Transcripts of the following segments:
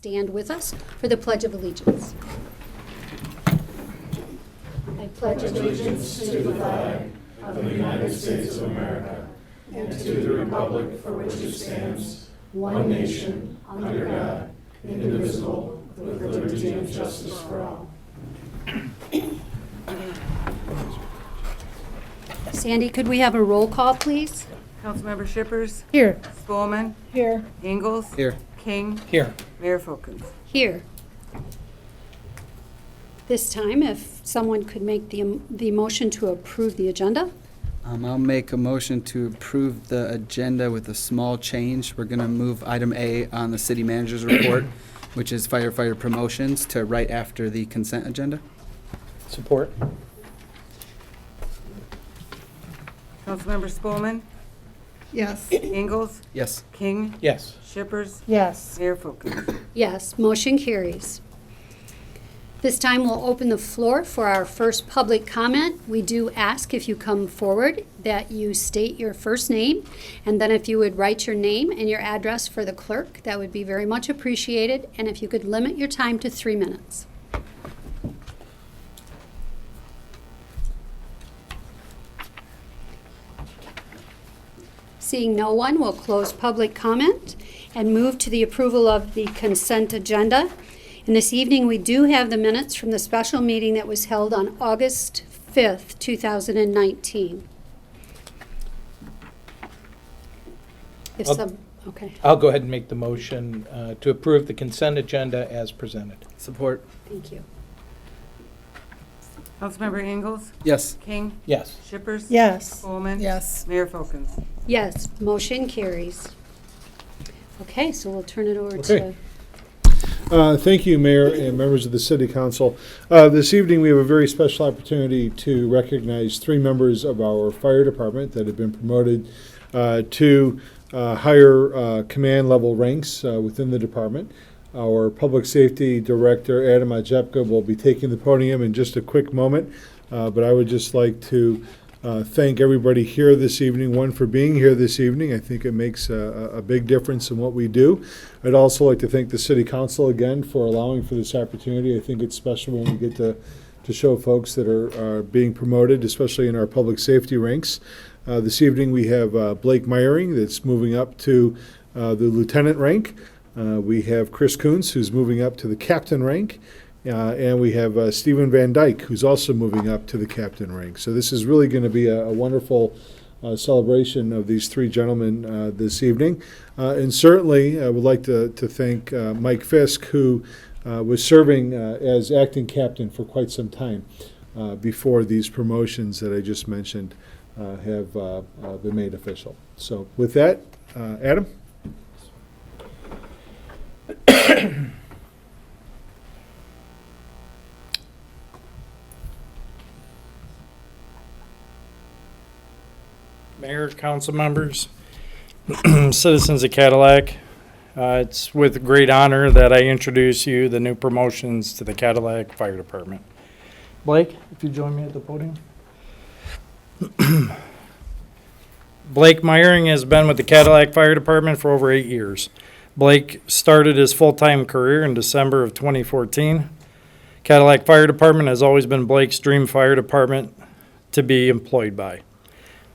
stand with us for the Pledge of Allegiance. I pledge allegiance to the flag of the United States of America and to the republic for which it stands, one nation, under God, indivisible, with liberty and justice for all. Sandy, could we have a roll call, please? Councilmember Shippers. Here. Spolman. Here. Ingalls. Here. King. Here. Mayor Folkins. Here. This time, if someone could make the motion to approve the agenda. I'll make a motion to approve the agenda with a small change. We're going to move item A on the city manager's report, which is firefighter promotions, to right after the consent agenda. Support. Councilmember Spolman. Yes. Ingalls. Yes. King. Yes. Shippers. Yes. Mayor Folkins. Yes, motion carries. This time we'll open the floor for our first public comment. We do ask if you come forward that you state your first name, and then if you would write your name and your address for the clerk, that would be very much appreciated, and if you could limit your time to 3 minutes. Seeing no one, we'll close public comment and move to the approval of the consent agenda. And this evening, we do have the minutes from the special meeting that was held on August 5th, 2019. Okay, I'll go ahead and make the motion to approve the consent agenda as presented. Support. thank you. Councilmember Ingalls. Yes. King. Yes. Shippers. Yes. Spolman. Yes. Mayor Folkins. Yes, motion carries. Okay, so we'll turn it over Okay. to, Thank you, Mayor and members of the City Council. This evening, we have a very special opportunity to recognize 3 members of our fire department that have been promoted to higher command level ranks within the department. Our Public Safety Director, Adam Ajepka, will be taking the podium in just a quick moment, but I would just like to thank everybody here this evening, one, for being here this evening. I think it makes a big difference in what we do. I'd also like to thank the City Council again for allowing for this opportunity. I think it's special when we get to show folks that are being promoted, especially in our public safety ranks. This evening we have Blake Meyering that's moving up to the lieutenant rank. We have Chris Coons who's moving up to the captain rank. And we have Stephen Van Dyke, who's also moving up to the captain rank. So this is really going to be a wonderful celebration of these 3 gentlemen this evening. And certainly I would like to thank Mike Fisk, who was serving as acting captain for quite some time before these promotions that I just mentioned have been made official. So with that, Adam? Mayor, council members, citizens of Cadillac, it's with great honor that I introduce you the new promotions to the Cadillac Fire Department. Blake, if you join me at the podium. Blake Meyering has been with the Cadillac Fire Department for over 8 years. Blake started his full-time career in December of 2014. Cadillac Fire Department has always been Blake's dream fire department to be employed by.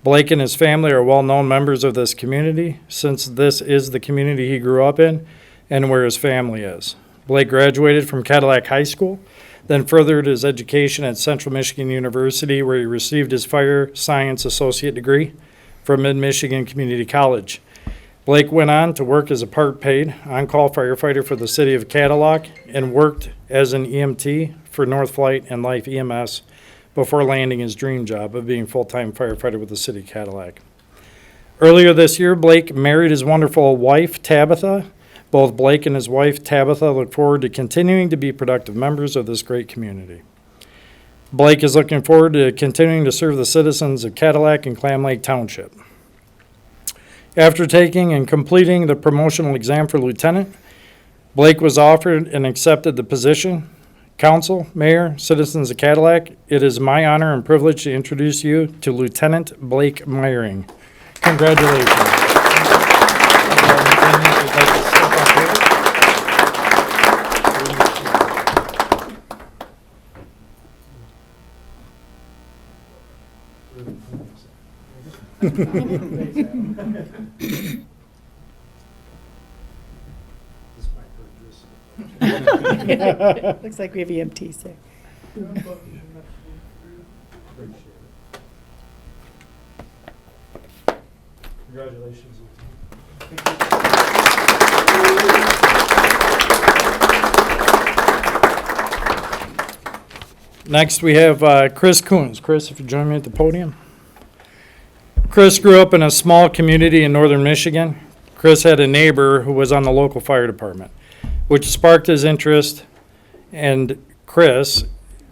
Blake and his family are well-known members of this community, since this is the community he grew up in and where his family is. Blake graduated from Cadillac High School, then furthered his education at Central Michigan University, where he received his Fire Science Associate degree from Mid-Michigan Community College. Blake went on to work as a part-paid, on-call firefighter for the city of Cadillac and worked as an EMT for North Flight and Life EMS before landing his dream job of being full-time firefighter with the city of Cadillac. Earlier this year, Blake married his wonderful wife, Tabitha. Both Blake and his wife, Tabitha, look forward to continuing to be productive members of this great community. Blake is looking forward to continuing to serve the citizens of Cadillac and Clam Lake Township. After taking and completing the promotional exam for lieutenant, Blake was offered and accepted the position. Council, Mayor, citizens of Cadillac, it is my honor and privilege to introduce you to Lieutenant Blake Meyering. Congratulations. Looks like we have EMTs there. Congratulations. Next, we have Chris Coons. Chris, if you join me at the podium. Chris grew up in a small community in northern Michigan. Chris had a neighbor who was on the local fire department, which sparked his interest, and Chris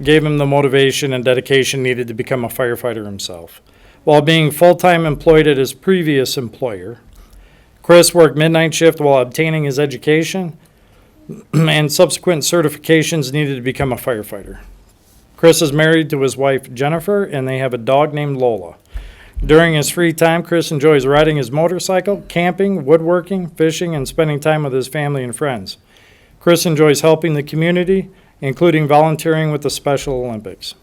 gave him the motivation and dedication needed to become a firefighter himself. While being full-time employed at his previous employer, Chris worked midnight shift while obtaining his education and subsequent certifications needed to become a firefighter. Chris is married to his wife Jennifer, and they have a dog named Lola. During his free time, Chris enjoys riding his motorcycle, camping, woodworking, fishing, and spending time with his family and friends. Chris enjoys helping the community, including volunteering with the Special Olympics.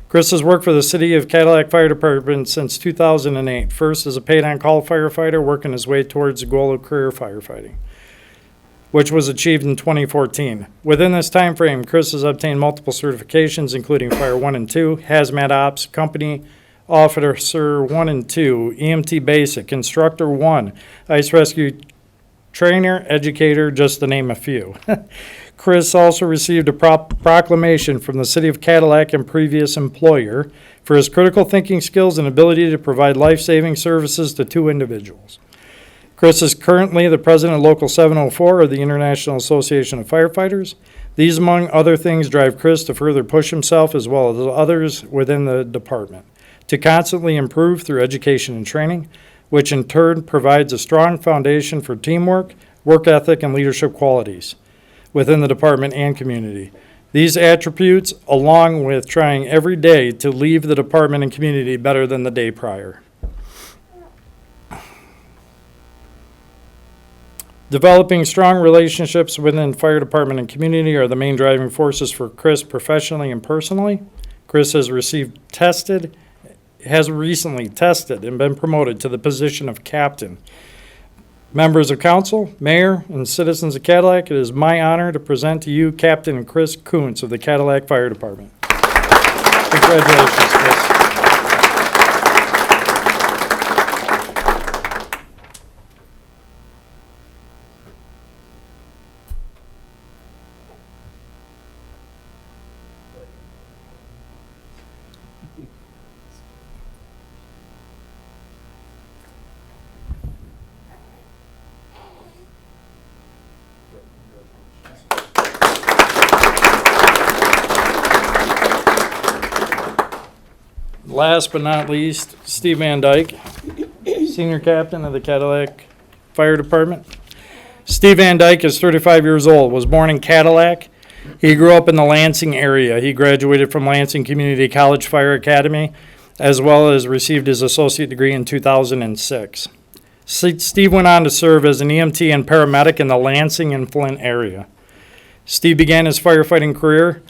Chris has worked for the City of Cadillac Fire Department since 2008, first as a paid-on-call firefighter, working his way towards the goal of career firefighting, which was achieved in 2014. Within this time frame, Chris has obtained multiple certifications, including Fire 1 and 2, Hazmat Ops, Company Officer 1 and 2, EMT Basic, Instructor 1, Ice Rescue Trainer, Educator, just to name a few. Chris also received a proclamation from the City of Cadillac and previous employer for his critical thinking skills and ability to provide life-saving services to 2 individuals. Chris is currently the president of Local 704 of the International Association of Firefighters. These, among other things, drive Chris to further push himself as well as others within the department to constantly improve through education and training, which in turn provides a strong foundation for teamwork, work ethic, and leadership qualities within the department and community. These attributes, along with trying every day to leave the department and community better than the day prior. Developing strong relationships within fire department and community are the main driving forces for Chris professionally and personally. Chris has recently tested and been promoted to the position of captain. Members of council, mayor, and citizens of Cadillac, it is my honor to present to you Captain Chris Kuntz of the Cadillac Fire Department. Congratulations, Chris. Last but not least, Steve Van Dyke, Senior Captain of the Cadillac Fire Department. Steve Van Dyke is 35 years old, was born in Cadillac. He grew up in the Lansing area. He graduated from Lansing Community College Fire Academy, as well as received his associate degree in 2006. Steve went on to serve as an EMT and paramedic in the Lansing and Flint area. Steve began his firefighting career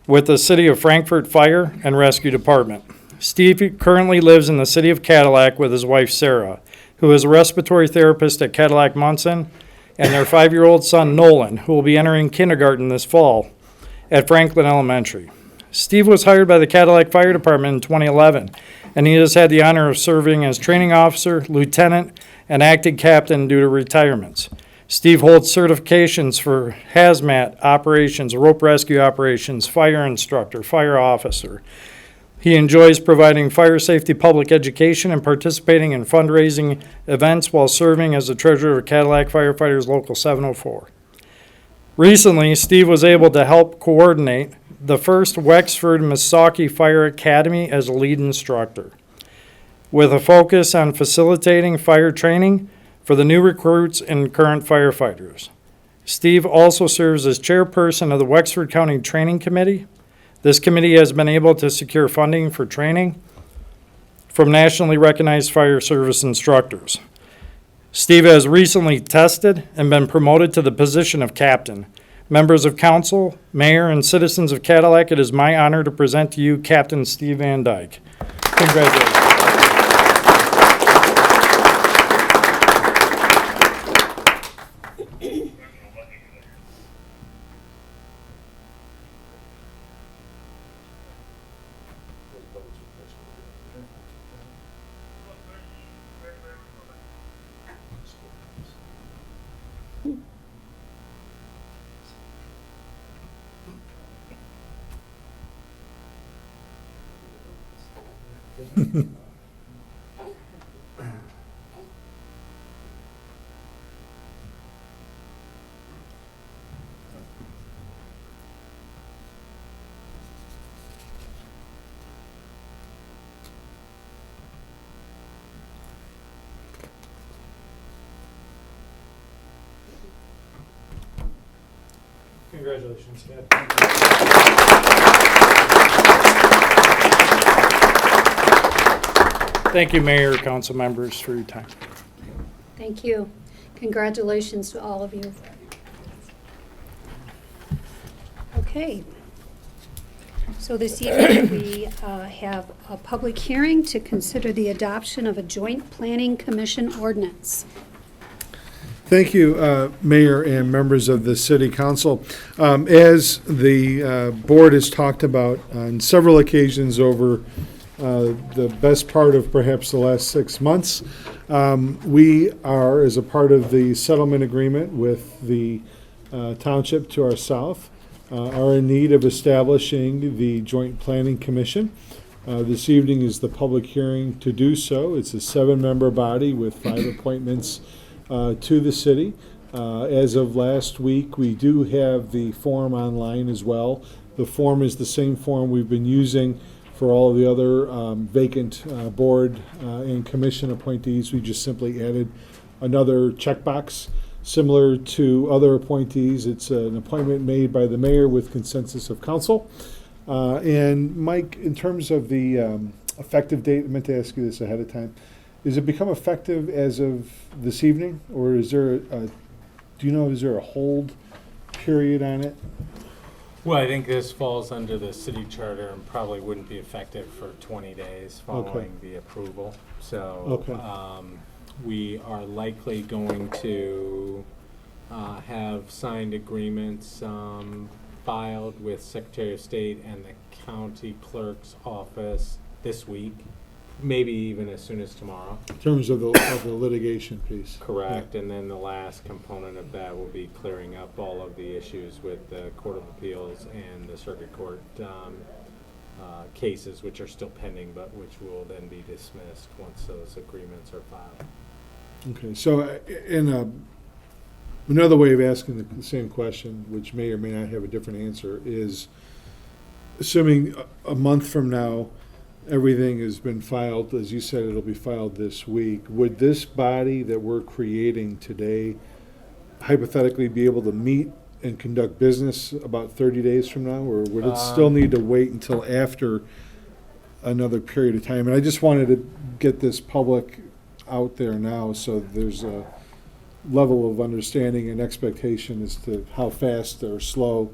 with the City of Frankfort Fire and Rescue Department. Steve currently lives in the city of Cadillac with his wife Sarah, who is a respiratory therapist at Cadillac Munson, and their 5-year-old son Nolan, who will be entering kindergarten this fall at Franklin Elementary. Steve was hired by the Cadillac Fire Department in 2011, and he has had the honor of serving as training officer, lieutenant, and acting captain due to retirements. Steve holds certifications for hazmat operations, rope rescue operations, fire instructor, fire officer. He enjoys providing fire safety public education and participating in fundraising events while serving as the treasurer of Cadillac Firefighters Local 704. Recently, Steve was able to help coordinate the first Wexford Missaukee Fire Academy as a lead instructor, with a focus on facilitating fire training for the new recruits and current firefighters. Steve also serves as chairperson of the Wexford County Training Committee. This committee has been able to secure funding for training from nationally recognized fire service instructors. Steve has recently tested and been promoted to the position of captain. Members of council, mayor, and citizens of Cadillac, it is my honor to present to you Captain Steve Van Dyke. Congratulations. Congratulations, Scott. Thank you, Mayor, council members, for your time. Thank you. Congratulations to all of you. Okay. So this evening, we have a public hearing to consider the adoption of a joint planning commission ordinance. Thank you, Mayor and members of the City Council. As the board has talked about on several occasions over the best part of perhaps the last 6 months, we are, as a part of the settlement agreement with the township to our south, are in need of establishing the Joint Planning Commission. This evening is the public hearing to do so. It's a 7-member body with 5 appointments to the city. As of last week, we do have the form online as well. The form is the same form we've been using for all of the other vacant board and commission appointees. We just simply added another checkbox. Similar to other appointees, it's an appointment made by the mayor with consensus of council. And Mike, in terms of the effective date, I meant to ask you this ahead of time. Is it become effective as of this evening, or is there is there a hold period on it? Well, I think this falls under the city charter and probably wouldn't be effective for 20 days following the approval. So we are likely going to have signed agreements filed with Secretary of State and the county clerk's office this week, maybe even as soon as tomorrow. In terms of the litigation piece. Correct, and then the last component of that will be clearing up all of the issues with the Court of Appeals and the Circuit Court cases, which are still pending, but which will then be dismissed once those agreements are filed. Okay, so another way of asking the same question, which may or may not have a different answer, is assuming a month from now, everything has been filed, as you said, it'll be filed this week. Would this body that we're creating today hypothetically be able to meet and conduct business about 30 days from now, or would it still need to wait until after another period of time? And I just wanted to get this public out there now so there's a level of understanding and expectation as to how fast or slow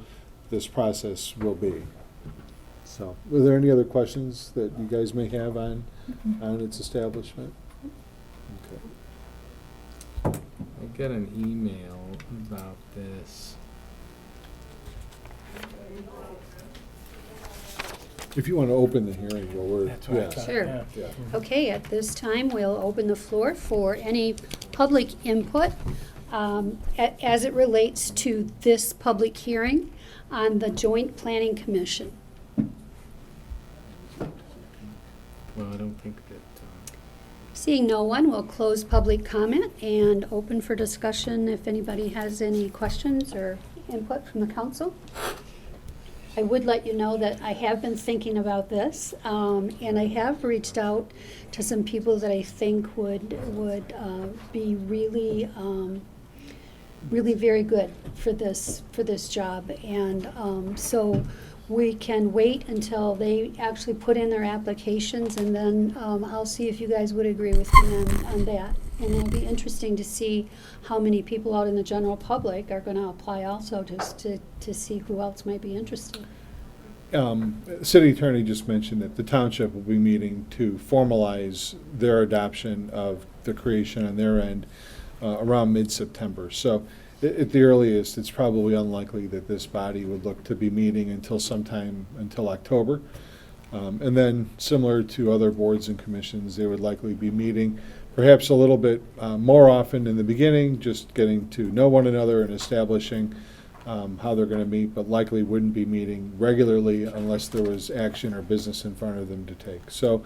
this process will be. So, were there any other questions that you guys may have on its establishment? Okay. I got an email about this. If you want to open the hearing, well, we're, That's what I yeah. thought, Sure. yeah. Okay, at this time, we'll open the floor for any public input as it relates to this public hearing on the Joint Planning Commission. Well, I don't think that. Seeing no one, we'll close public comment and open for discussion if anybody has any questions or input from the council. I would let you know that I have been thinking about this, and I have reached out to some people that I think would be really, really very good for this job. And so we can wait until they actually put in their applications, and then I'll see if you guys would agree with me on that. And it'll be interesting to see how many people out in the general public are going to apply also, just to see who else might be interested. City Attorney just mentioned that the township will be meeting to formalize their adoption of the creation on their end around mid-September. So at the earliest, it's probably unlikely that this body would look to be meeting until October. And then, similar to other boards and commissions, they would likely be meeting perhaps a little bit more often in the beginning, just getting to know one another and establishing how they're going to meet, but likely wouldn't be meeting regularly unless there was action or business in front of them to take. So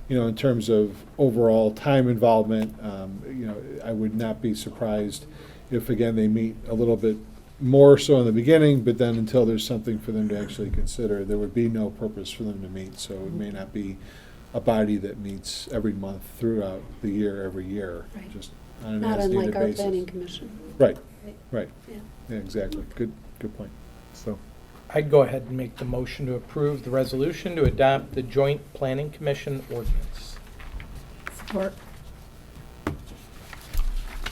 in terms of overall time involvement, I would not be surprised if, again, they meet a little bit more so in the beginning, but then until there's something for them to actually consider, there would be no purpose for them to meet. So it may not be a body that meets every month throughout the year, every year, Right. just on an Not as-needed unlike our basis. planning commission. Right, Right. right. Yeah. Yeah, exactly. Good point. So, I'd go ahead and make the motion to approve the resolution to adopt the Joint Planning Commission ordinance. Support.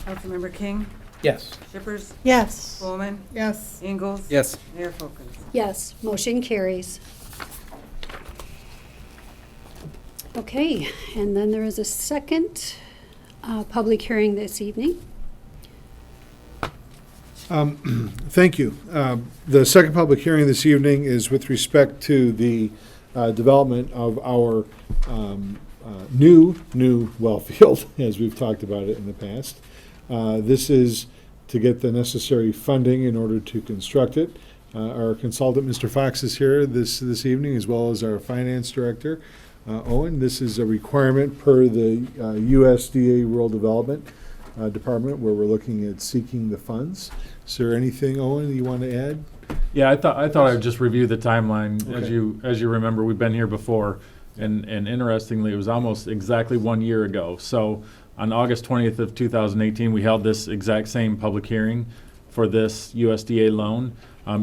Councilmember King, Yes. Shippers, Yes. Coleman, Yes. Ingalls. Yes. Mayor Folkins. Yes, motion carries. Okay, and then there is a second public hearing this evening. thank you. The second public hearing this evening is with respect to the development of our new well field, as we've talked about it in the past. This is to get the necessary funding in order to construct it. Our consultant, Mr. Fox, is here this evening, as well as our finance director, Owen. This is a requirement per the USDA Rural Development Department, where we're looking at seeking the funds. Is there anything, Owen, you want to add? Yeah, I thought I'd just review the timeline. Okay. As you remember, we've been here before, and interestingly, it was almost exactly 1 year ago. So on August 20th of 2018, we held this exact same public hearing for this USDA loan.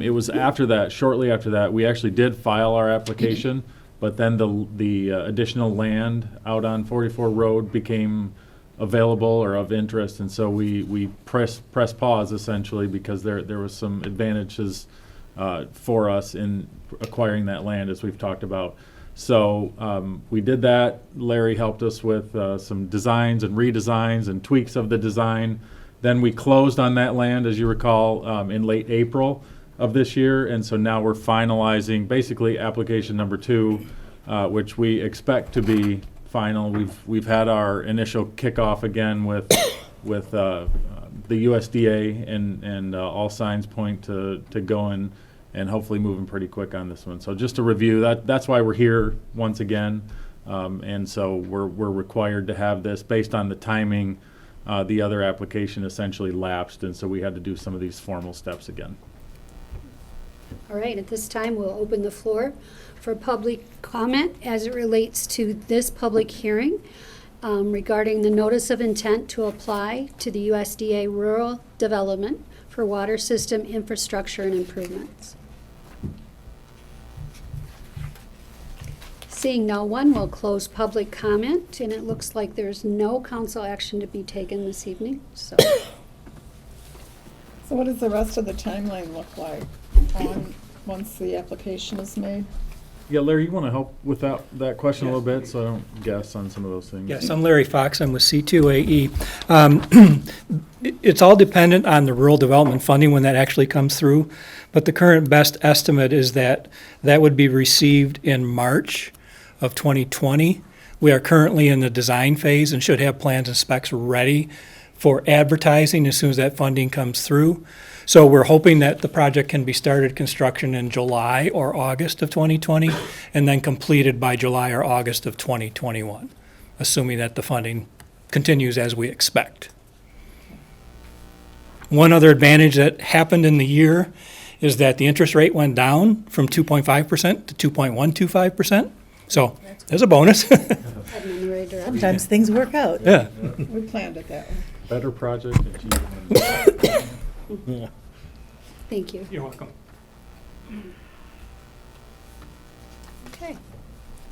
It was after that, shortly after that, we actually did file our application, but then the additional land out on 44 Road became available or of interest, and so we press pause essentially, because there was some advantages for us in acquiring that land, as we've talked about. So we did that. Larry helped us with some designs and redesigns and tweaks of the design. Then we closed on that land, as you recall, in late April of this year, and so now we're finalizing basically application number 2, which we expect to be final. We've had our initial kickoff again with the USDA, and all signs point to going and hopefully moving pretty quick on this one. So just to review, that's why we're here once again, and so we're required to have this based on the timing. The other application essentially lapsed, and so we had to do some of these formal steps again. All right, at this time, we'll open the floor for public comment as it relates to this public hearing regarding the notice of intent to apply to the USDA Rural Development for water system infrastructure and improvements. Seeing no one, we'll close public comment, and it looks like there's no council action to be taken this evening, so. So what does the rest of the timeline look like once the application is made? Yeah, Larry, you want to help with that question a little bit, so I don't guess on some of those things? Yes, I'm Larry Fox. I'm with C2AE. It's all dependent on the rural development funding when that actually comes through, but the current best estimate is that would be received in March of 2020. We are currently in the design phase and should have plans and specs ready for advertising as soon as that funding comes through. So we're hoping that the project can be started construction in July or August of 2020 and then completed by July or August of 2021, assuming that the funding continues as we expect. One other advantage that happened in the year is that the interest rate went down from 2.5% to 2.125%. So there's a bonus. Heading in the right direction. Sometimes things work out. Yeah. We planned it that way. Better project achievement. Yeah. Thank you. You're welcome. Okay.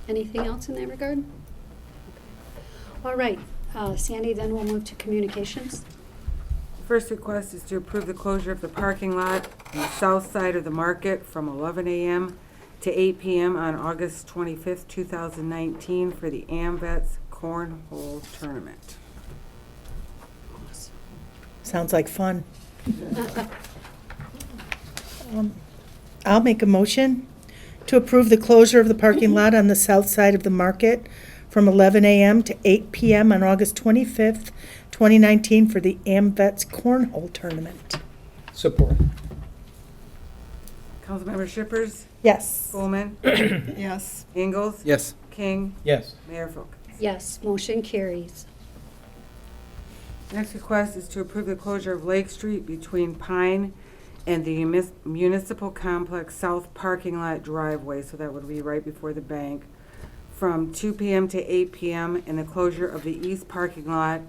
Anything else in that regard? All right, Sandy, then we'll move to communications. First request is to approve the closure of the parking lot on the south side of the market from 11 a.m. to 8 p.m. on August 25th, 2019 for the AMVETS Cornhole Tournament. Sounds like fun. I'll make a motion to approve the closure of the parking lot on the south side of the market from 11 a.m. to 8 p.m. on August 25th, 2019 for the AMVETS Cornhole Tournament. Support. Councilmember Shippers, Yes. Coleman, Yes. Ingalls, Yes. King, Yes. Mayor Folkins. Yes, motion carries. Next request is to approve the closure of Lake Street between Pine and the Municipal Complex South Parking Lot driveway, so that would be right before the bank, from 2 p.m. to 8 p.m., and the closure of the east parking lot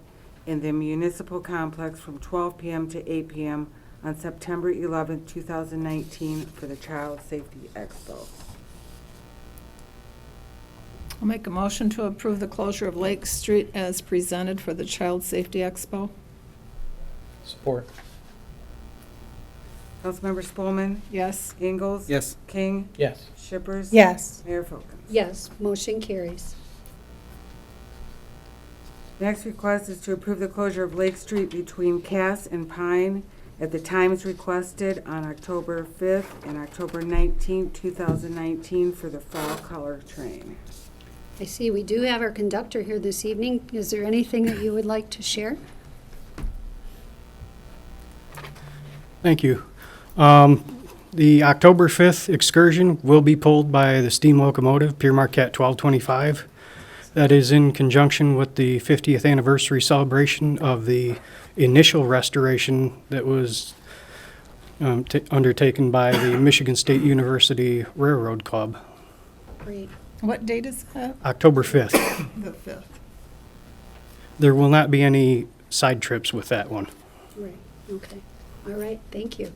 in the Municipal Complex from 12 p.m. to 8 p.m. on September 11, 2019 for the Child Safety Expo. I'll make a motion to approve the closure of Lake Street as presented for the Child Safety Expo. Support. Councilmember Spelman. Yes. Ingalls. Yes. King. Yes. Shippers. Yes. Mayor Folkins. Yes, motion carries. Next request is to approve the closure of Lake Street between Cass and Pine at the times requested on October 5th and October 19th, 2019 for the fall color train. I see we do have our conductor here this evening. Is there anything that you would like to share? Thank you. The October 5th excursion will be pulled by the steam locomotive, Pier Marquette 1225. That is in conjunction with the 50th anniversary celebration of the initial restoration that was undertaken by the Michigan State University Railroad Club, Great. What date is that? October 5th. The 5th. There will not be any side trips with that one. Right, okay. All right, thank you.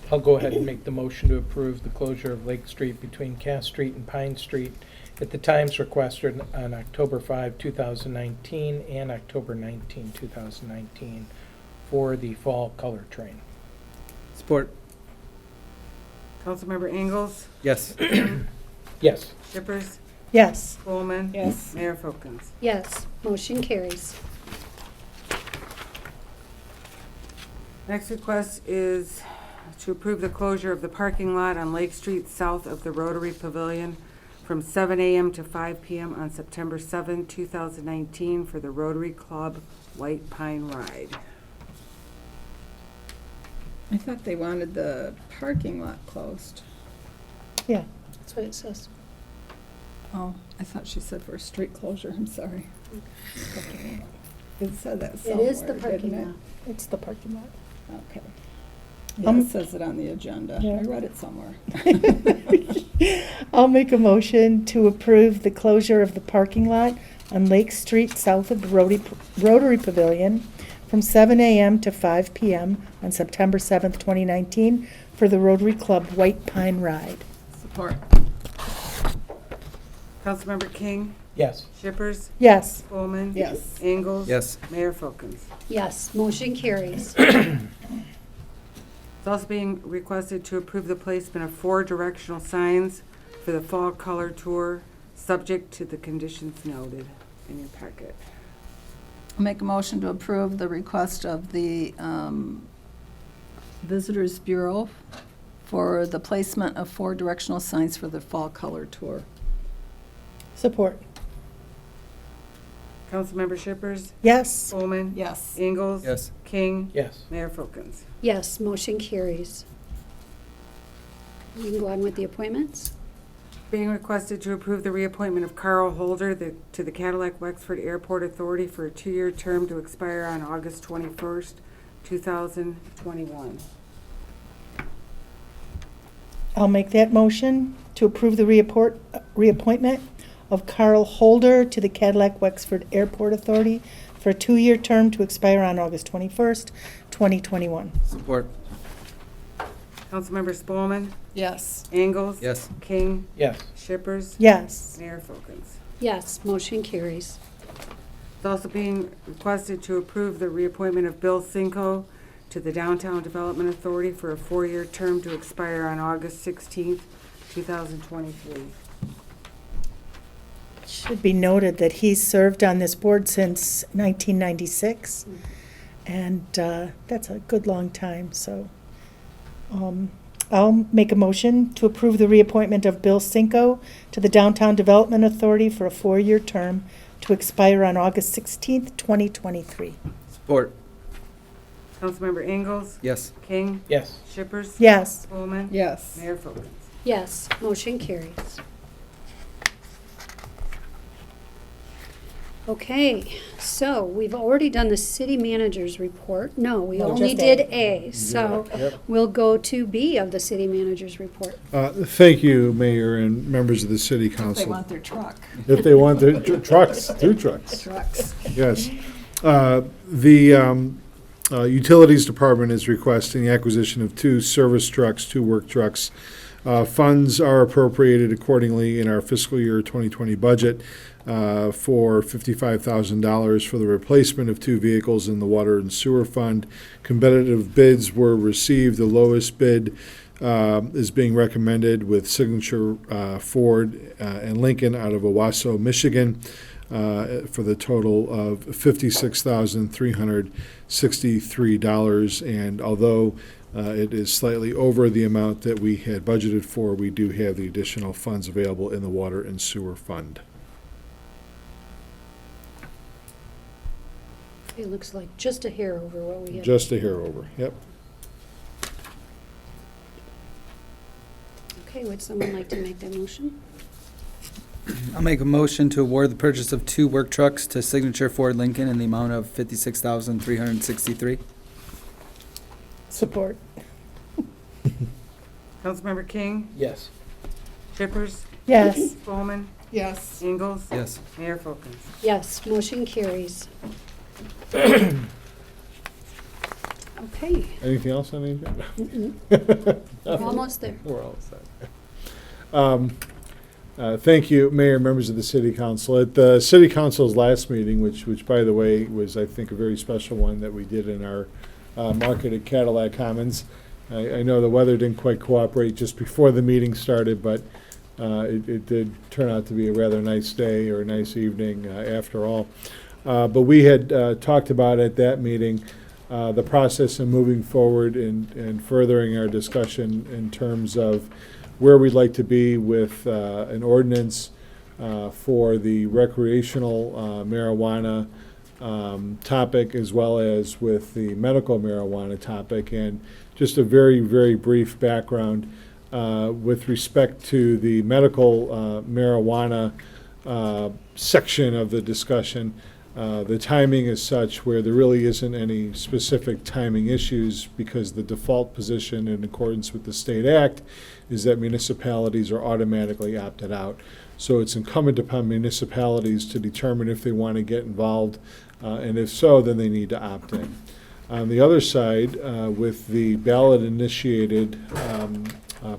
I'll go ahead and make the motion to approve the closure of Lake Street between Cass Street and Pine Street at the times requested on October 5, 2019 and October 19, 2019 for the fall color train. Support. Councilmember Ingalls. Yes. Yes. Shippers. Yes. Spelman. Yes. Mayor Folkins. Yes, motion carries. Next request is to approve the closure of the parking lot on Lake Street south of the Rotary Pavilion from 7 a.m. to 5 p.m. on September 7, 2019 for the Rotary Club White Pine Ride. I thought they wanted the parking lot closed. Yeah. That's what it says. Oh, I thought she said for a street closure, I'm sorry. It said that It somewhere, is the parking didn't lot. It's the parking lot. it? Okay. Yeah, it says it on the agenda. Yeah. I read it somewhere. I'll make a motion to approve the closure of the parking lot on Lake Street south of the Rotary Pavilion from 7 a.m. to 5 p.m. on September 7th, 2019 for the Rotary Club White Pine Ride. Support. Councilmember King. Yes. Shippers. Yes. Spelman. Yes. Ingalls. Yes. Mayor Folkins. Yes, motion carries. It's also being requested to approve the placement of 4 directional signs for the fall color tour, subject to the conditions noted in your packet. I'll make a motion to approve the request of the Visitors Bureau for the placement of 4 directional signs for the fall color tour. Support. Councilmember Shippers. Yes. Spelman. Yes. Ingalls. Yes. King. Yes. Mayor Folkins. Yes, motion carries. You can go on with the appointments. Being requested to approve the reappointment of Carl Holder to the Cadillac Wexford Airport Authority for a 2-year term to expire on August 21st, 2021. I'll make that motion to approve the reappointment of Carl Holder to the Cadillac Wexford Airport Authority for a 2-year term to expire on August 21st, 2021. Support. Councilmember Spelman. Yes. Ingalls. Yes. King. Yes. Shippers. Yes. Mayor Folkins. Yes, motion carries. It's also being requested to approve the reappointment of Bill Cinco to the Downtown Development Authority for a 4-year term to expire on August 16th, 2023. Should be noted that he's served on this board since 1996, and that's a good long time, so I'll make a motion to approve the reappointment of Bill Cinco to the Downtown Development Authority for a 4-year term to expire on August 16th, 2023. Support. Councilmember Ingalls. Yes. King. Yes. Shippers. Yes. Spelman. Yes. Mayor Folkins. Yes, motion carries. Okay, so we've already done the city manager's report. No, we No, only just did A. A, so Yep. we'll go to B of the city manager's report. Thank you, Mayor and members of the city If they council. want their truck. If they want their trucks, two trucks. Trucks. Yes. The Utilities Department is requesting the acquisition of two service trucks, two work trucks. Funds are appropriated accordingly in our fiscal year 2020 budget for $55,000 for the replacement of two vehicles in the Water and Sewer Fund. Competitive bids were received. The lowest bid is being recommended with Signature Ford and Lincoln out of Owasso, Michigan, for the total of $56,363. And although it is slightly over the amount that we had budgeted for, we do have the additional funds available in the Water and Sewer Fund. It looks like just a hair over what we had. Just a hair over, yep. Okay, would someone like to make that motion? I'll make a motion to award the purchase of two work trucks to Signature Ford Lincoln in the amount of $56,363. Support. Councilmember King, Yes. Shippers, Yes. Bowman, Yes. Ingalls. Yes. Mayor Folkins. Yes, motion carries. Okay, Anything else on the agenda? we're almost there. We're all set. Thank you, Mayor, members of the City Council. At the City Council's last meeting, which by the way was, I think, a very special one that we did in our market at Cadillac Commons. I know the weather didn't quite cooperate just before the meeting started, but it did turn out to be a rather nice day or a nice evening after all. But we had talked about at that meeting the process of moving forward and furthering our discussion in terms of where we'd like to be with an ordinance for the recreational marijuana topic, as well as with the medical marijuana topic. And just a very, very brief background with respect to the medical marijuana section of the discussion. The timing is such where there really isn't any specific timing issues, because the default position in accordance with the state act is that municipalities are automatically opted out. So it's incumbent upon municipalities to determine if they want to get involved, and if so, then they need to opt in. On the other side, with the ballot-initiated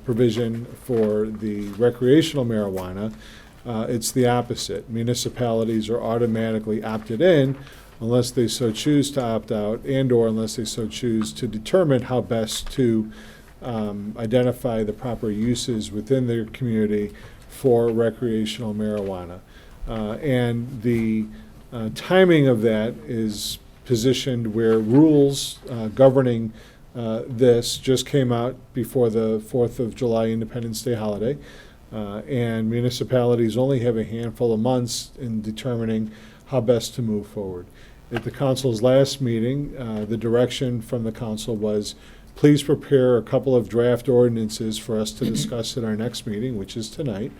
provision for the recreational marijuana, it's the opposite. Municipalities are automatically opted in unless they so choose to opt out, and/or unless they so choose to determine how best to identify the proper uses within their community for recreational marijuana. And the timing of that is positioned where rules governing this just came out before the 4th of July Independence Day holiday. And municipalities only have a handful of months in determining how best to move forward. At the council's last meeting, the direction from the council was, please prepare a couple of draft ordinances for us to discuss at our next meeting, which is tonight.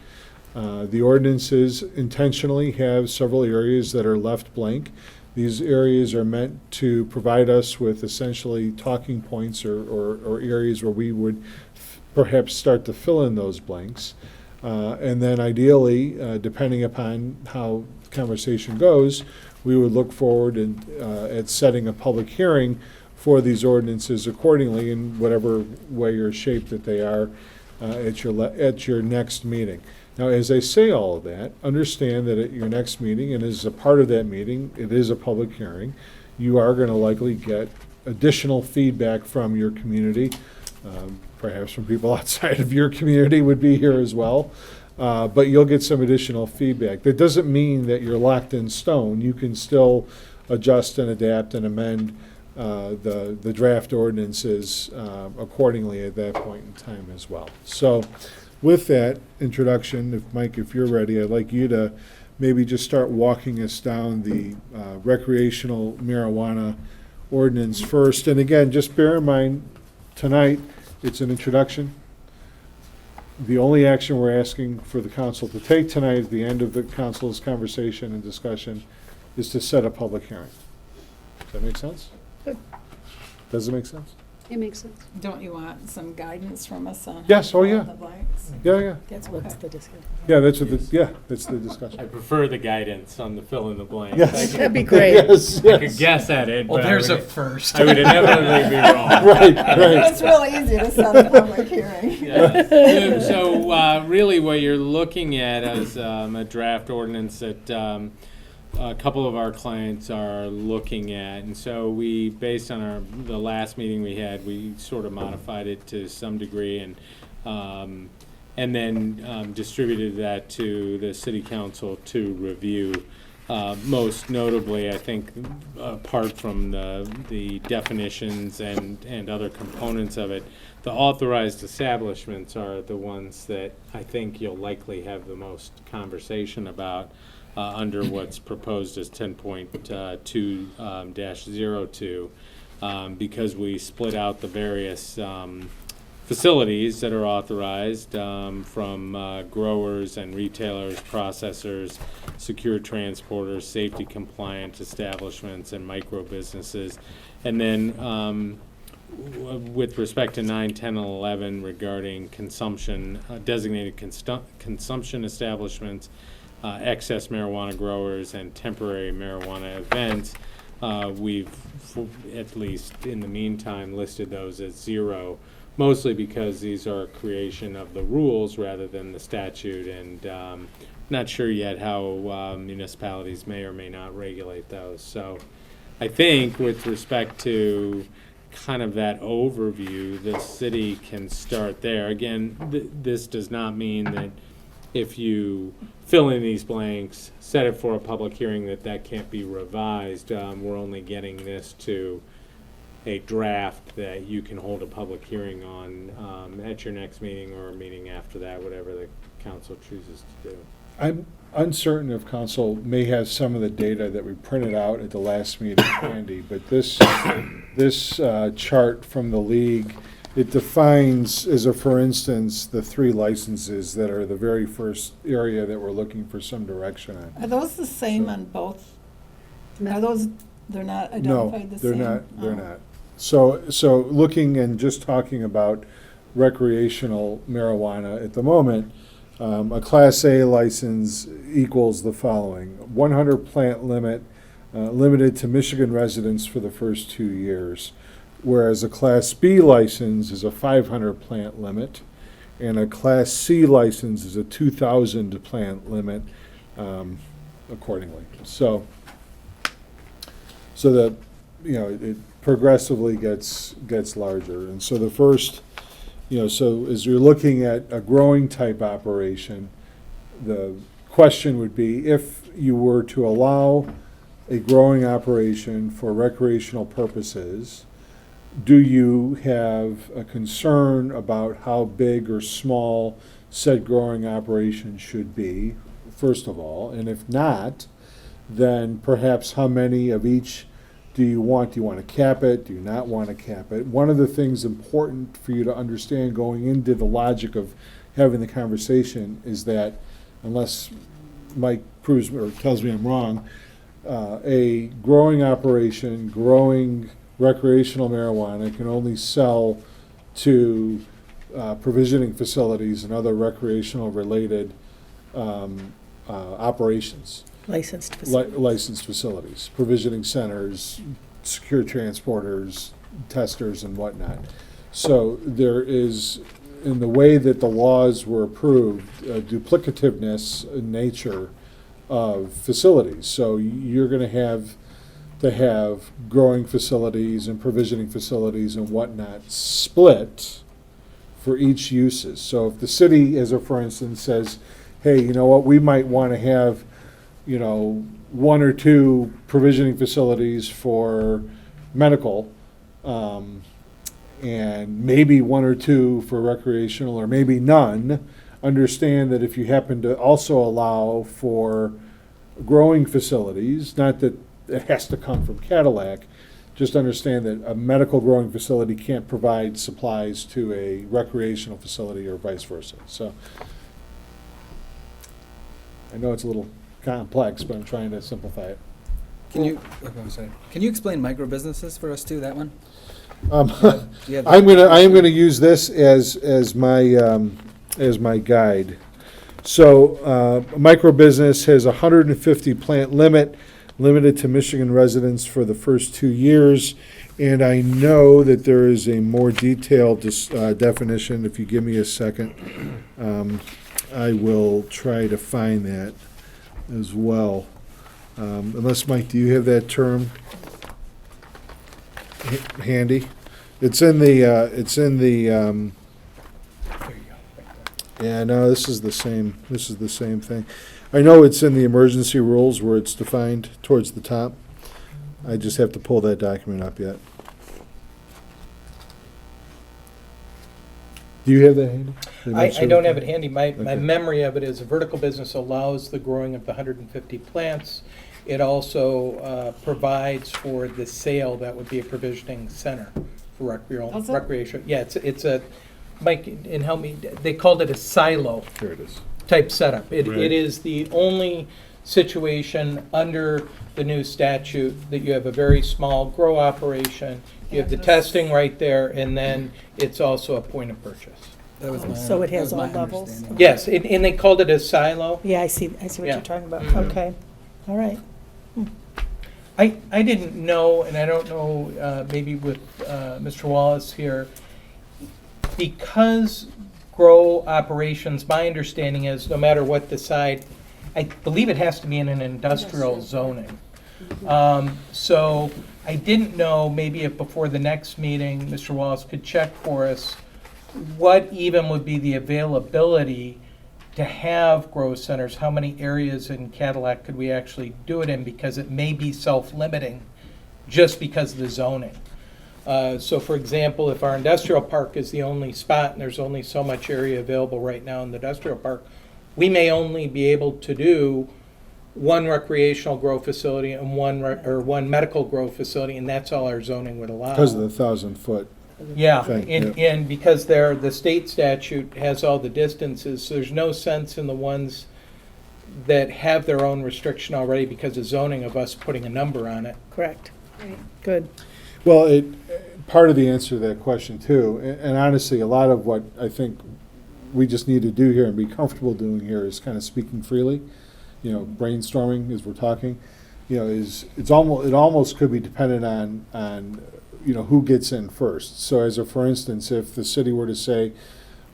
The ordinances intentionally have several areas that are left blank. These areas are meant to provide us with essentially talking points or areas where we would perhaps start to fill in those blanks. And then ideally, depending upon how the conversation goes, we would look forward at setting a public hearing for these ordinances accordingly in whatever way or shape that they are at your next meeting. Now, as I say all of that, understand that at your next meeting, and as a part of that meeting, it is a public hearing, you are going to likely get additional feedback from your community. Perhaps from people outside of your community would be here as well. But you'll get some additional feedback. That doesn't mean that you're locked in stone. You can still adjust and adapt and amend the draft ordinances accordingly at that point in time as well. So with that introduction, Mike, if you're ready, I'd like you to maybe just start walking us down the recreational marijuana ordinance first. And again, just bear in mind, tonight, it's an introduction. The only action we're asking for the council to take tonight at the end of the council's conversation and discussion is to set a public hearing. Does that make sense? Good. Does it make sense? It makes sense. Don't you want some guidance from us on? Yes, how oh, to fill yeah. in the blanks? Yeah. That's the discussion. Yeah, that's what that's the I discussion. prefer the guidance on the fill in the blank. Yes. That'd be great. Yes, I could yes. guess at it, Well, but there's a first. I would inevitably be wrong. Right. It's really easy to set a public hearing. Yeah. So really what you're looking at is a draft ordinance that a couple of our clients are looking at. And so we, based on the last meeting we had, we sort of modified it to some degree and then distributed that to the city council to review. Most notably, I think, apart from the definitions and other components of it, the authorized establishments are the ones that I think you'll likely have the most conversation about under what's proposed as 10.2-02, because we split out the various facilities that are authorized from growers and retailers, processors, secure transporters, safety compliant establishments, and micro businesses. And then with respect to 9, 10, and 11 regarding consumption, designated consumption establishments, excess marijuana growers, and temporary marijuana events, we've, at least in the meantime, listed those as 0, mostly because these are a creation of the rules rather than the statute, and not sure yet how municipalities may or may not regulate those. So I think with respect to kind of that overview, the city can start there. Again, this does not mean that if you fill in these blanks, set it for a public hearing, that can't be revised. We're only getting this to a draft that you can hold a public hearing on at your next meeting or a meeting after that, whatever the council chooses to do. I'm uncertain if council may have some of the data that we printed out at the last meeting, Andy, but this chart from the league, it defines, as a for instance, the 3 licenses that are the very first area that we're looking for some direction on. Are those the same on both? Are those, they're not No, identified the they're same? not, they're Oh. not. So looking and just talking about recreational marijuana at the moment, a Class A license equals the following: 100 plant limit, limited to Michigan residents for the first 2 years, whereas a Class B license is a 500 plant limit, and a Class C license is a 2,000 plant limit, accordingly. So that, it progressively gets larger. And so the first, so as you're looking at a growing type operation, the question would be, if you were to allow a growing operation for recreational purposes, do you have a concern about how big or small said growing operation should be, first of all? And if not, then perhaps how many of each do you want? Do you want to cap it? Do you not want to cap it? One of the things important for you to understand going into the logic of having the conversation is that, unless Mike proves or tells me I'm wrong, a growing operation, growing recreational marijuana can only sell to provisioning facilities and other recreational related operations. Licensed facility. Licensed facilities, provisioning centers, secure transporters, testers, and whatnot. So there is, in the way that the laws were approved, duplicativeness in nature of facilities. So you're going to have growing facilities and provisioning facilities and whatnot split for each uses. So if the city, as a for instance, says, hey, you know what, we might want to have 1 or 2 provisioning facilities for medical, and maybe 1 or 2 for recreational, or maybe none. Understand that if you happen to also allow for growing facilities, not that it has to come from Cadillac, just understand that a medical growing facility can't provide supplies to a recreational facility or vice versa. So I know it's a little complex, but I'm trying to simplify it. Can you, sorry. Can you explain micro businesses for us too, that one? Um, Do you have I am gonna use this as my guide. So, a micro business has a 150 plant limit, limited to Michigan residents for the first 2 years. And I know that there is a more detailed definition. If you give me a second, I will try to find that as well. Unless, Mike, do you have that term handy? It's in the, yeah, no, this is the same thing. I know it's in the emergency rules where it's defined towards the top. I just have to pull that document up yet. Do you have that handy? I don't have it handy. My Okay. memory of it is a vertical business allows the growing of the 150 plants. It also provides for the sale, that would be a provisioning center for Does it? recreation. Yeah, it's a, Mike, and help me, they called it a silo Here it is. type setup. Right. It is the only situation under the new statute that you have a very small grow operation, you have the And testing right there, and then it's also a point of purchase. That was my, So it that has was my all levels? understanding. Yes, and they called it a silo. Yeah, I see what Yeah. you're talking about. Mhm. Okay, all right. I didn't know, and I don't know, maybe with Mr. Wallace here, because grow operations, my understanding is no matter what the side, I believe it has to be in an industrial zoning. So I didn't know, maybe if before the next meeting, Mr. Wallace could check for us what even would be the availability to have grow centers, how many areas in Cadillac could we actually do it in, because it may be self-limiting just because of the zoning. So for example, if our industrial park is the only spot and there's only so much area available right now in the industrial park, we may only be able to do one recreational grow facility and one medical grow facility, and that's all our zoning would allow. Because of the 1,000-foot. Yeah, thing, and because the state statute has all the distances, so there's no sense in the ones that have their own restriction already because of zoning of us putting a number on it. Correct. Good. Well, part of the answer to that question too, and honestly, a lot of what I think we just need to do here and be comfortable doing here is kind of speaking freely, brainstorming as we're talking, it almost could be dependent on who gets in first. So for instance, if the city were to say,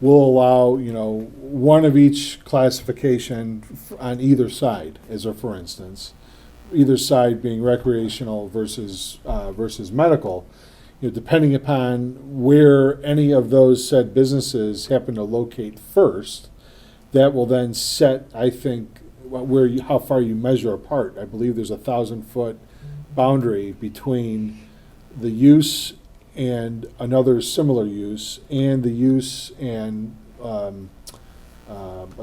we'll allow, one of each classification on either side, for instance, either side being recreational versus medical, depending upon where any of those said businesses happen to locate first, that will then set, I think, how far you measure apart. I believe there's a 1,000-foot boundary between the use and another similar use, and the use and a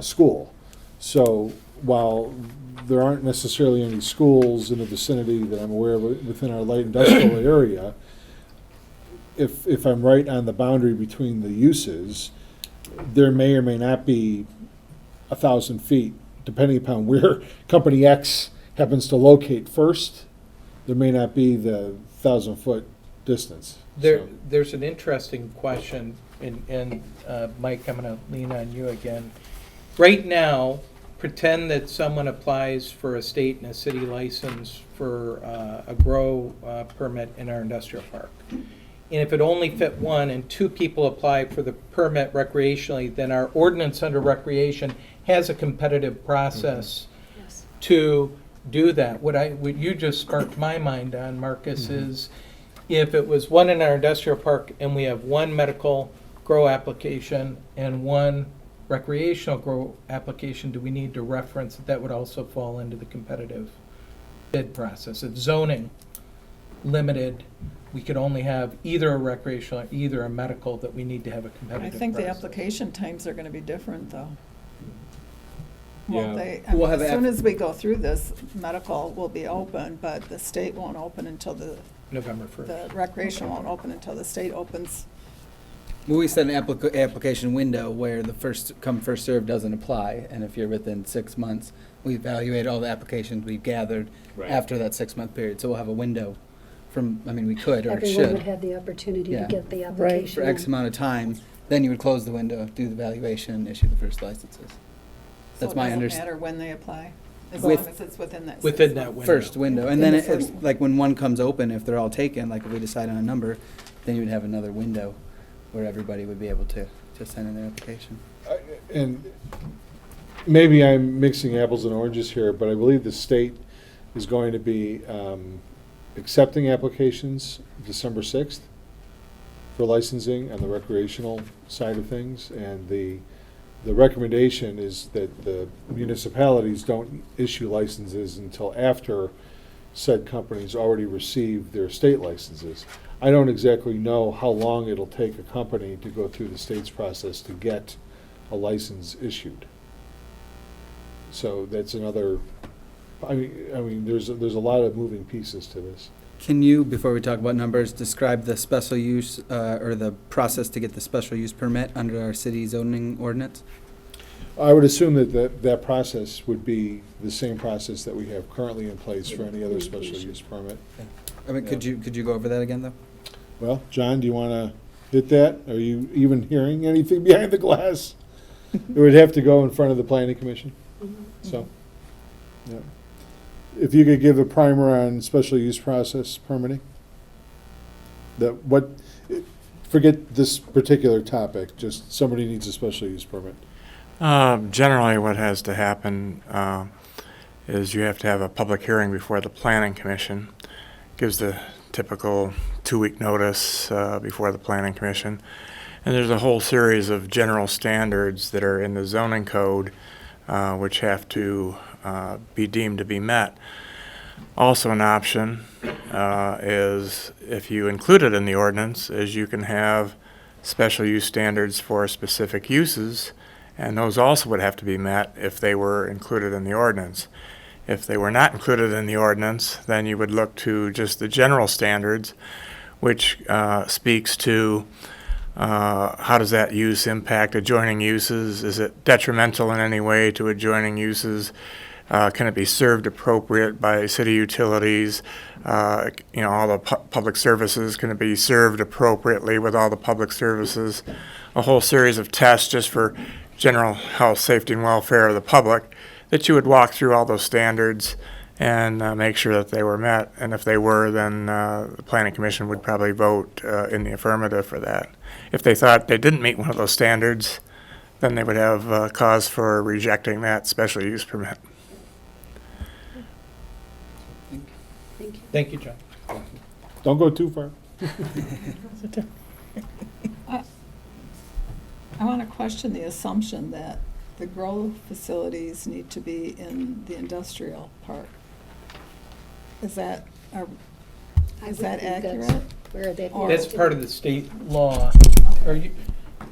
school. So while there aren't necessarily any schools in the vicinity that I'm aware of within our light industrial area, if I'm right on the boundary between the uses, there may or may not be 1,000 feet, depending upon where Company X happens to locate first. There may not be the 1,000-foot distance. There's an interesting question, and Mike, I'm going to lean on you again. Right now, pretend that someone applies for a state and a city license for a grow permit in our industrial park. And if it only fit one and two people apply for the permit recreationally, then our ordinance under recreation has a competitive process to do that. What you just sparked my mind on, Marcus, is if it was one in our industrial park and we have one medical grow application and one recreational grow application, do we need to reference that would also fall into the competitive bid process? If zoning limited, we could only have either a recreational or either a medical, that we need to have a competitive I think the process. application times are gonna be different, though. Yeah. Won't they? We'll have As soon as we go through this, medical will be open, but the state won't open until November 1st. the recreational won't open until the state opens Well, we set an application window where the first come, first served doesn't apply, and if you're within 6 months, we evaluate all the applications we've gathered after that 6-month period. So we'll have a window from, I mean, we could or Everyone would should, have the opportunity to Yeah. get the Right. application. for X amount of time. Then you would close the window, do the valuation, and issue the first licenses. That's my So it understanding. doesn't matter when they apply, as With- long as it's within that. Within 6 that months. window. First window, and then it's like when one comes open, if they're all taken, like if we decide on a number, then you would have another window where everybody would be able to send in their application. And maybe I'm mixing apples and oranges here, but I believe the state is going to be accepting applications December 6th for licensing on the recreational side of things. And the recommendation is that the municipalities don't issue licenses until after said companies already receive their state licenses. I don't exactly know how long it'll take a company to go through the state's process to get a license issued. So that's another, I mean, there's a lot of moving pieces to this. Can you, before we talk about numbers, describe the special use, or the process to get the special use permit under our city zoning ordinance? I would assume that process would be the same process that we have currently in place for any other special use permit. I mean, could you go over that again, though? Well, John, do you want to hit that? Are you even hearing anything behind the glass? It would have to go in front of the planning commission, so, yeah. If you could give a primer on special use process permitting? Forget this particular topic, just somebody needs a special use permit. Generally, what has to happen is you have to have a public hearing before the planning commission. Gives the typical 2-week notice before the planning commission. And there's a whole series of general standards that are in the zoning code which have to be deemed to be met. Also an option is, if you include it in the ordinance, is you can have special use standards for specific uses, and those also would have to be met if they were included in the ordinance. If they were not included in the ordinance, then you would look to just the general standards, which speaks to how does that use impact adjoining uses? Is it detrimental in any way to adjoining uses? Can it be served appropriate by city utilities? All the public services, can it be served appropriately with all the public services? A whole series of tests just for general health, safety, and welfare of the public, that you would walk through all those standards and make sure that they were met. And if they were, then the planning commission would probably vote in the affirmative for that. If they thought they didn't meet one of those standards, then they would have cause for rejecting that special use permit. Thank you. Thank you, John. Don't go too far. I want to question the assumption that the grow facilities need to be in the industrial park. Is that I Is would that think that's accurate? Where they. That's part of the state law. Are you,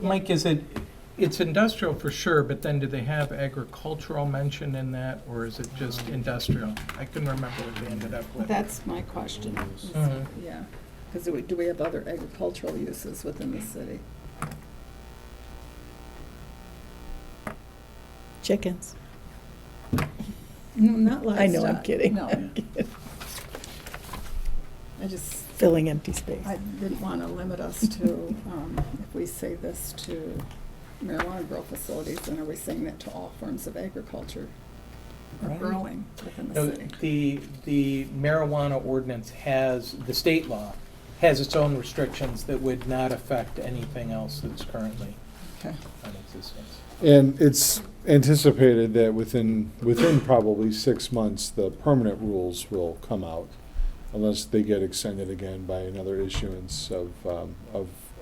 Mike, it's industrial for sure, but then do they have agricultural mention in that, or is it just industrial? I couldn't remember what they ended up with. That's my question. Mhm. Yeah, because do we have other agricultural uses within the city? Chickens. No, not livestock. I know, I'm kidding. No. I'm kidding. I just, Filling empty space. I didn't want to limit us to, if we say this to marijuana grow facilities, then are we saying that to all forms of agriculture or Right. growing within the No, city? the marijuana ordinance has, the state law has its own restrictions that would not affect anything else that's currently Okay. in existence. And it's anticipated that within probably 6 months, the permanent rules will come out, unless they get extended again by another issuance of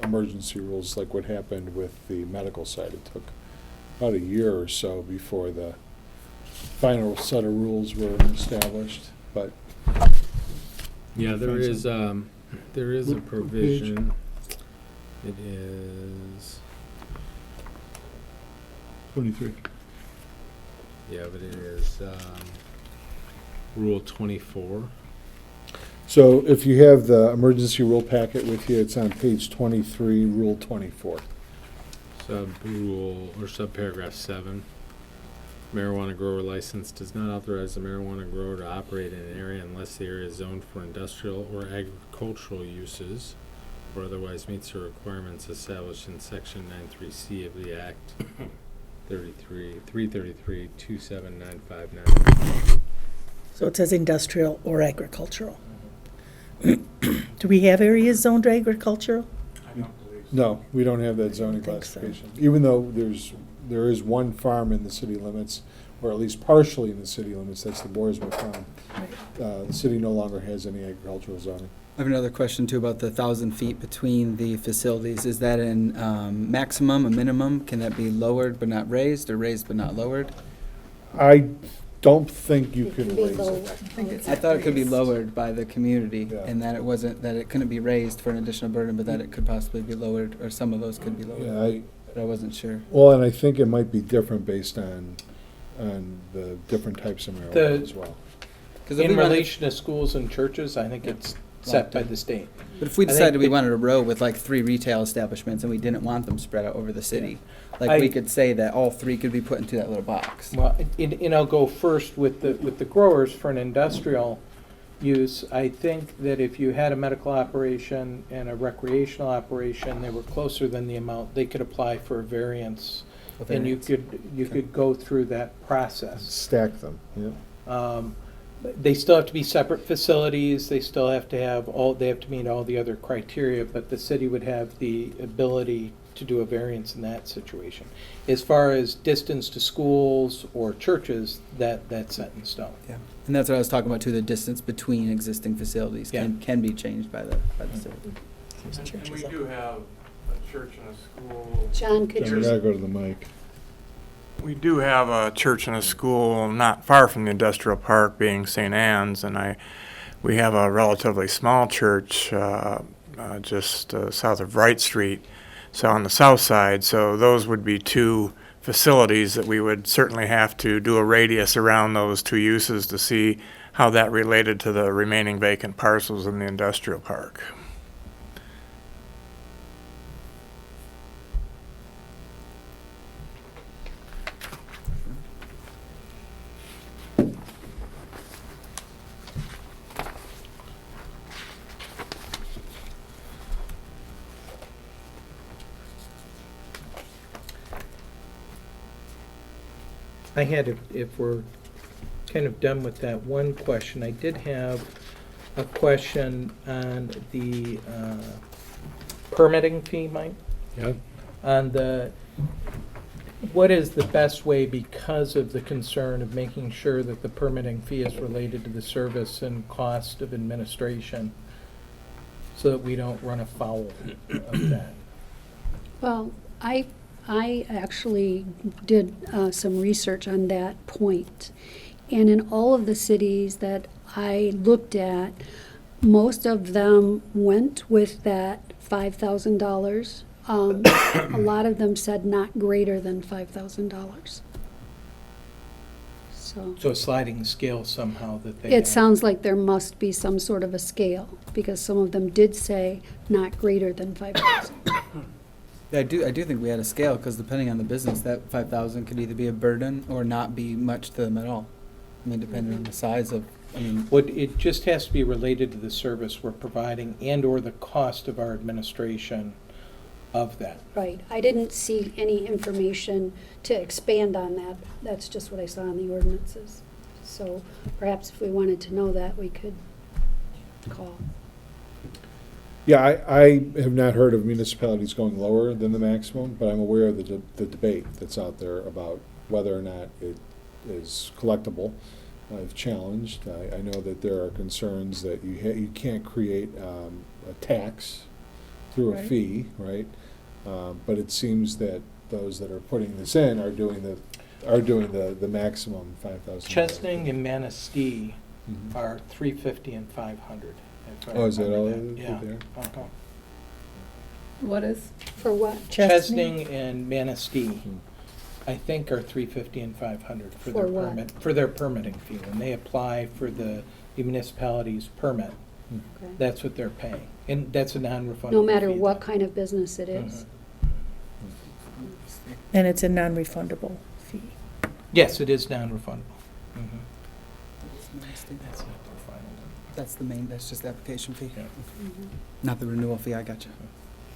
emergency rules, like what happened with the medical side. It took about a year or so before the final set of rules were established, but. Yeah, there is a What page? provision. It is, 23. yeah, but it is Rule 24. So if you have the emergency rule packet with you, it's on page 23, Rule 24. Sub-rule, or subparagraph 7. Marijuana grower license does not authorize the marijuana grower to operate in an area unless the area is zoned for industrial or agricultural uses or otherwise meets the requirements established in section 93C of the Act 333-27959. So it says industrial or agricultural. Do we have areas zoned agricultural? No, we don't have that zoning think so. classification. Even though there is one farm in the city limits, or at least partially in the city limits, that's the Boersma Farm. The city no longer has any agricultural zoning. I have another question too about the 1,000 feet between the facilities. Is that a maximum, a minimum? Can that be lowered but not raised, or raised but not lowered? I don't think you can Be raise low. it. I thought it could be lowered by the community, Yeah. and that it wasn't, that it couldn't be raised for an additional burden, but that it could possibly be lowered, or some of those could be lowered. Yeah, But I wasn't sure. well, and I think it might be different based on the different types of marijuana as well. 'Cause if In we wanted- relation to schools and churches, I think it's set by the state. But if we I think decided we that- wanted a row with like 3 retail establishments and we didn't want them spread out over the city, like I- we could say that all 3 could be put into that little box. Well, and I'll go first with the growers for an industrial use. I think that if you had a medical operation and a recreational operation, they were closer than the amount, they could apply for a variance. And you could go through that process. Stack them, yeah. They still have to be separate facilities, they still have to have they have to meet all the other criteria, but the city would have the ability to do a variance in that situation. As far as distance to schools or churches, that's set in stone. Yeah, and that's what I was talking about too, the distance between existing facilities Yeah. can be changed by the city. And we do have a church and a school. John, could John, you? you gotta go to the mic. We do have a church and a school not far from the industrial park, being St. Anne's, and we have a relatively small church just south of Wright Street, so on the south side. So those would be 2 facilities that we would certainly have to do a radius around those 2 uses to see how that related to the remaining vacant parcels in the industrial park. I had, if we're kind of done with that one question, I did have a question on the permitting fee, Mike? Yeah. On what is the best way, because of the concern of making sure that the permitting fee is related to the service and cost of administration, so that we don't run afoul of that? Well, I actually did some research on that point. And in all of the cities that I looked at, most of them went with that $5,000. A lot of them said not greater than $5,000. So So a sliding scale somehow that they it have. sounds like there must be some sort of a scale, because some of them did say not greater than 5,000. I do think we had a scale, because depending on the business, that 5,000 could either be a burden or not be much to them at all. I mean, depending on the size of, It just has to be related to the service we're providing and/or the cost of our administration of that. Right, I didn't see any information to expand on that. That's just what I saw in the ordinances. So perhaps if we wanted to know that, we could call. Yeah, I have not heard of municipalities going lower than the maximum, but I'm aware of the debate that's out there about whether or not it is collectible. I've challenged. I know that there are concerns that you can't create a tax through a Right. fee, right? But it seems that those that are putting this in are doing the maximum $5,000. Chesning and Manistee Mhm. are $350 and $500. if I Oh, is that remember all that. it is Yeah. there? Uh-huh. What is? For what? Chesning and Manistee, Mhm. I think, are $350 and $500 For what? for their permitting fee. When they apply for the municipality's permit, That's what they're paying, and that's a non-refundable No matter fee, what though. kind of business it is. And it's a non-refundable fee. Yes, it is non-refundable. That's not the final one. That's the main, that's just the application fee? Yeah. Not the renewal fee, I gotcha.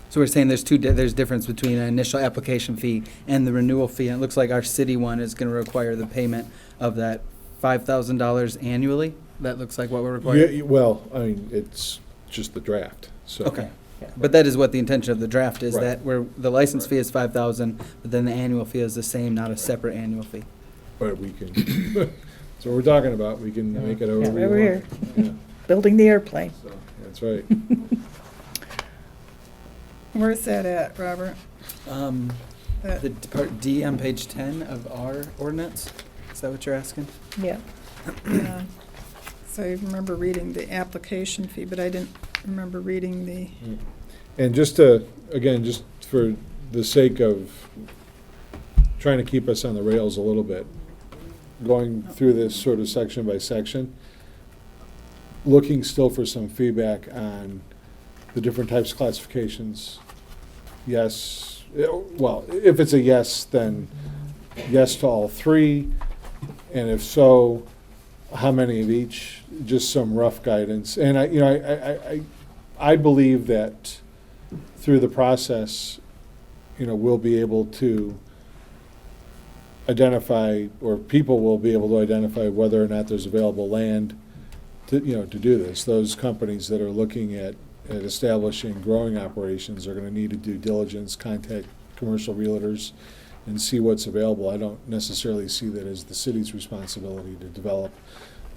So we're saying there's there's difference between an initial application fee and the renewal fee, and it looks like our city one is gonna require the payment of that $5,000 annually? That looks like what we're requiring? Yeah, well, I mean, it's just the draft, so. Okay, Yeah. but that is what the intention of the draft is, Right. that where the license fee is 5,000, but then the annual fee is the same, not a separate annual fee. But we can, that's what we're talking about, we can make it however we Over here, want. Yeah, building the airplane. so, that's right. Where's that at, Robert? That- The part D on page 10 of our ordinance, is that what you're asking? Yeah. Yeah. So I remember reading the application fee, but I didn't remember reading the, And just to, again, just for the sake of trying to keep us on the rails a little bit, going through this sort of section by section, looking still for some feedback on the different types of classifications. Yes, well, if it's a yes, then yes to all three, and if so, how many of each? Just some rough guidance. And I believe that through the process, we'll be able to identify, or people will be able to identify whether or not there's available land to do this. Those companies that are looking at establishing growing operations are gonna need to do diligence, contact commercial realtors, and see what's available. I don't necessarily see that as the city's responsibility to develop,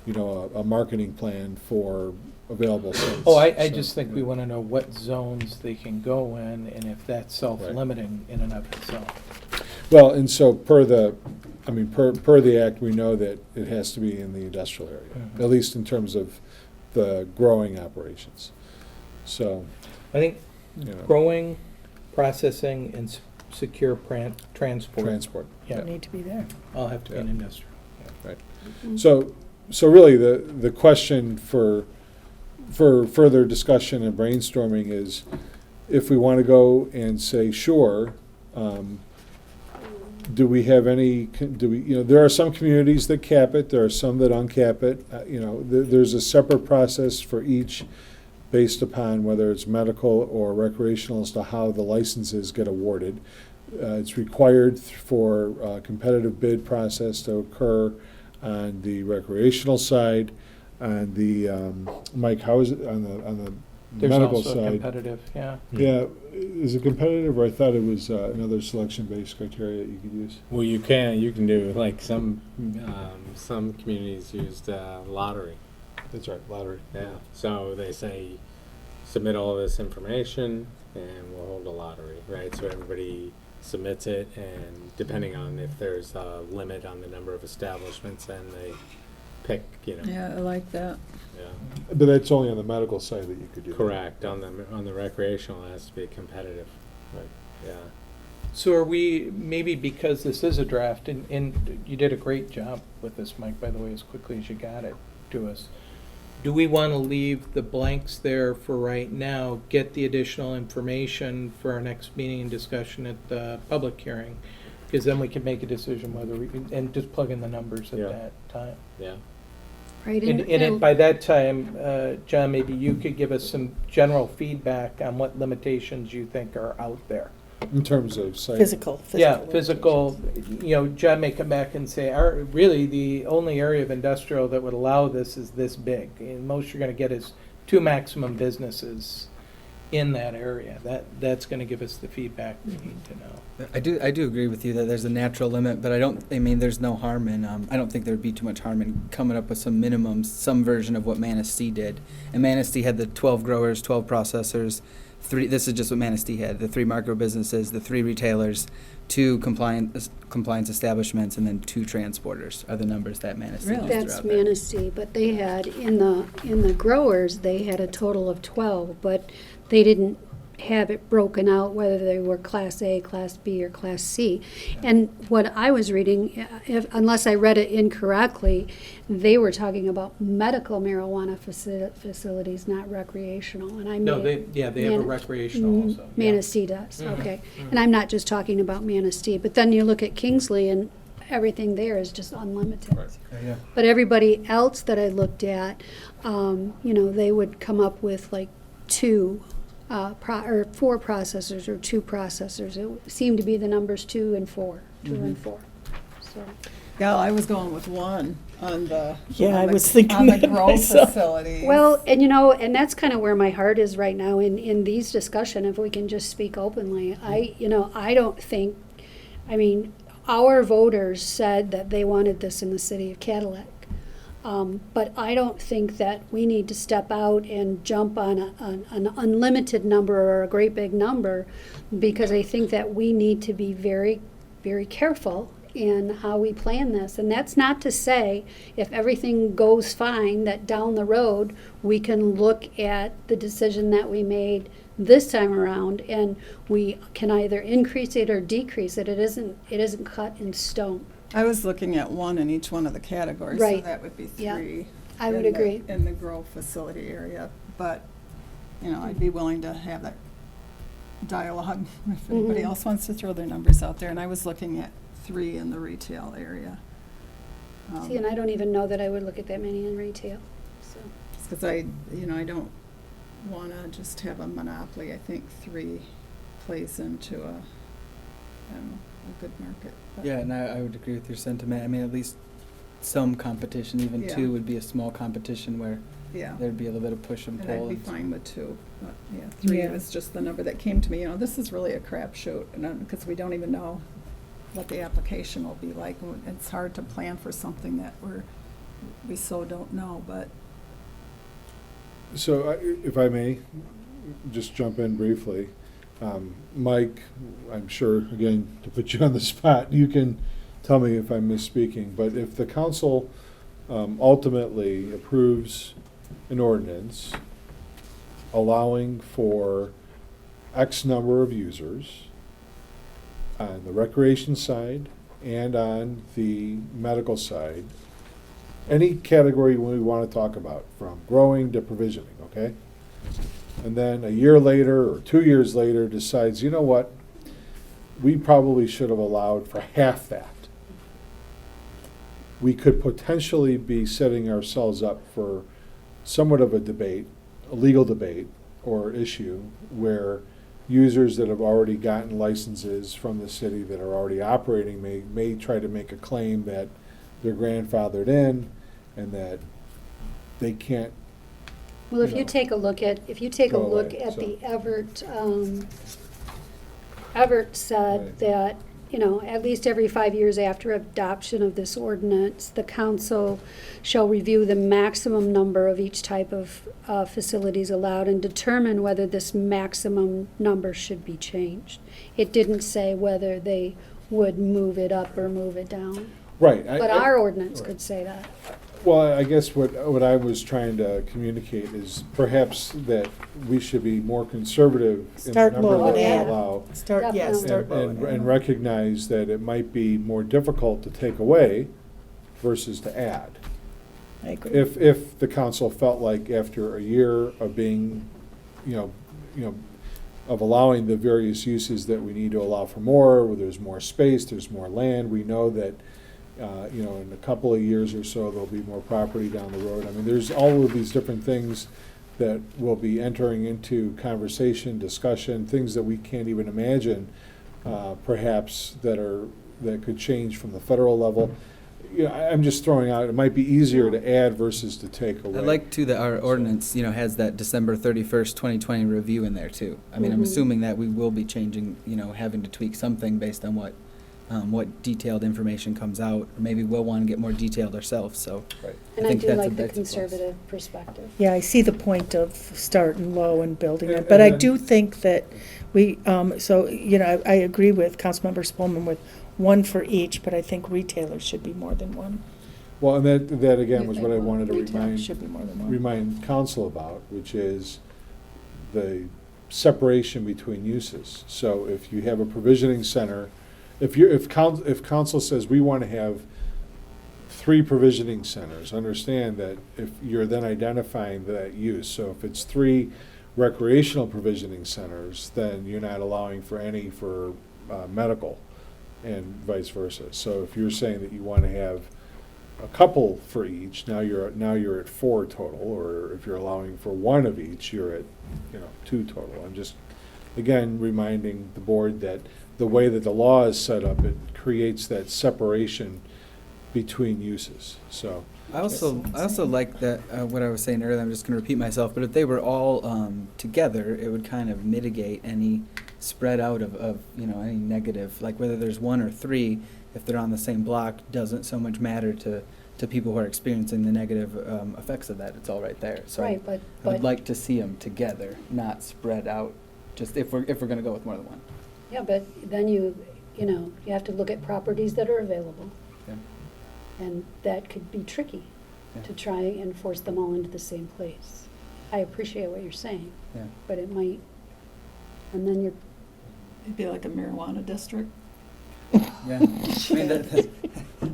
a marketing plan for available sites. Oh, I So, just think we want to know what zones they can go in, and if that's self-limiting in and of itself. Well, and so per the act, we know that it has to be in the industrial area, Mhm. at least in terms of the growing operations. So, I think you know, growing, processing, and secure transport. transport. Yeah, Need to be there. all have to be in Yeah. industrial. So really, the question for further discussion and brainstorming is, if we want to go and say, sure, do we have any, there are some communities that cap it, there are some that uncap it. There's a separate process for each based upon whether it's medical or recreational as to how the licenses get awarded. It's required for a competitive bid process to occur on the recreational side, on the, Mike, how is it, on the There's medical also side? competitive, yeah. Yeah, is it competitive, or I thought it was another selection-based criteria that you could use? Well, you can do, like, some communities used lottery. That's right, lottery. Yeah, so they say, submit all this information, and we'll hold a lottery, right? So everybody submits it, and depending on if there's a limit on the number of establishments, then they pick, Yeah, I like that. yeah. But that's only on the medical side that you could do that. Correct, on the recreational, it has to be competitive. Right. Yeah. So are we, maybe because this is a draft, and you did a great job with this, Mike, by the way, as quickly as you got it to us. Do we want to leave the blanks there for right now, get the additional information for our next meeting and discussion at the public hearing? Because then we can make a decision whether we, and just plug in the numbers at Yeah. that time. Yeah. Right, And by that time, John, maybe you could give us some general feedback on what limitations you think are out there. In terms of site. Physical. Yeah, physical, John may come back and say, really, the only area of industrial that would allow this is this big. And most you're gonna get is 2 maximum businesses in that area. That's gonna give us the feedback we need to know. I do agree with you that there's a natural limit, but there's no harm in, I don't think there'd be too much harm in coming up with some minimums, some version of what Manistee did. And Manistee had the 12 growers, 12 processors, this is just what Manistee had, the 3 micro businesses, the 3 retailers, 2 compliance establishments, and then 2 transporters are the numbers that Manistee Really? used That's throughout there. Manistee, but they had, in the growers, they had a total of 12, but they didn't have it broken out, whether they were Class A, Class B, or Class C. And what I was reading, unless I read it incorrectly, they were talking about medical marijuana facilities, not recreational. And I No, may- they have a recreational also. yeah. Manistee does, Mhm, okay. mhm. And I'm not just talking about Manistee, but then you look at Kingsley and everything there is just unlimited. Yeah. But everybody else that I looked at, they would come up with like or 4 processors or 2 processors. It seemed to be the numbers 2 and 4, 2 and 4. So, Yeah, I was going with 1 on the. Yeah, on I the- was thinking on the that grow myself. facilities. well, and that's kind of where my heart is right now in these discussion, if we can just speak openly. I don't think, our voters said that they wanted this in the city of Cadillac. But I don't think that we need to step out and jump on an unlimited number or a great big number, because I think that we need to be very, very careful in how we plan this. And that's not to say if everything goes fine, that down the road, we can look at the decision that we made this time around and we can either increase it or decrease it. It isn't cut in stone. I was looking at 1 in each one of the categories, so Right. that would be 3. Yeah, I would in the- agree. In the grow facility area, but, I'd be willing to have that dialogue if anybody Mhm. else wants to throw their numbers out there. And I was looking at 3 in the retail area. See, and I don't even know that I would look at that many in retail, so. Because I don't want to just have a monopoly. I think 3 plays into a good market. But- Yeah, and I would agree with your sentiment. I mean, at least some competition, even Yeah. 2 would be a small competition where Yeah. there'd be a little bit of push and And pull. I'd be and- fine with 2, but 3 Yeah. was just the number that came to me. This is really a crapshoot, because we don't even know what the application will be like. And it's hard to plan for something that we so don't know, but So, if I may, just jump in briefly. Mike, I'm sure, again, to put you on the spot, you can tell me if I'm misspeaking, but if the council ultimately approves an ordinance allowing for X number of users on the recreation side and on the medical side, any category we want to talk about, from growing to provisioning, okay? And then a year later or 2 years later decides, you know what, we probably should have allowed for half that. We could potentially be setting ourselves up for somewhat of a debate, a legal debate or issue, where users that have already gotten licenses from the city that are already operating may try to make a claim that they're grandfathered in and that they can't. Well, if You you know, take a look at, go away, at so. the Everett said Right. that, at least every 5 years after adoption of this ordinance, the council shall review the maximum number of each type of facilities allowed and determine whether this maximum number should be changed. It didn't say whether they would move it up or move it down. Right. But our ordinance could say that. Well, I guess what I was trying to communicate is perhaps that we should be more conservative in the Start number low that we and add. allow. Definitely. Start low And, and and add. recognize that it might be more difficult to take away versus to add. I agree. If the council felt like after a year of being, of allowing the various uses that we need to allow for more, where there's more space, there's more land, we know that, in a couple of years or so, there'll be more property down the road. I mean, there's all of these different things that will be entering into conversation, discussion, things that we can't even imagine, perhaps that could change from the federal level. I'm just throwing out, it might be easier to add versus to take away. I like too that our ordinance, has that December 31st, 2020 review in there too. I mean, I'm Mhm. assuming that we will be changing, having to tweak something based on what detailed information comes out. Or maybe we'll want to get more detailed ourselves, so. Right. And I think do that's like a the big plus. conservative perspective. Yeah, I see the point of starting low and building And- it, but I and- do think that I agree with Councilmember Spelman with 1 for each, but I think retailers should be more than 1. Well, and that again You was think what I wanted to retail remind should be more than 1. remind council about, which is the separation between uses. So if you have a provisioning center, if council says we want to have 3 provisioning centers, understand that if you're then identifying that use. So if it's 3 recreational provisioning centers, then you're not allowing for any for medical, and vice versa. So if you're saying that you want to have a couple for each, now you're at 4 total, or if you're allowing for 1 of each, you're at 2 total. I'm just again reminding the board that the way that the law is set up, it creates that separation between uses. So I also like that, what I was saying earlier, I'm just going to repeat myself, but if they were all together, it would kind of mitigate any spread out of any negative, like whether there's 1 or 3, if they're on the same block, doesn't so much matter to people who are experiencing the negative effects of that. It's all right there. So Right, I would like to see them together, not spread out, just if we're going to go with more than 1. Yeah, but then you have to look at properties that are available. Yeah. And that could be tricky to try and force them all into the same place. I appreciate what you're saying, Yeah. but it might, and then It'd be like a marijuana district. Yeah. I mean,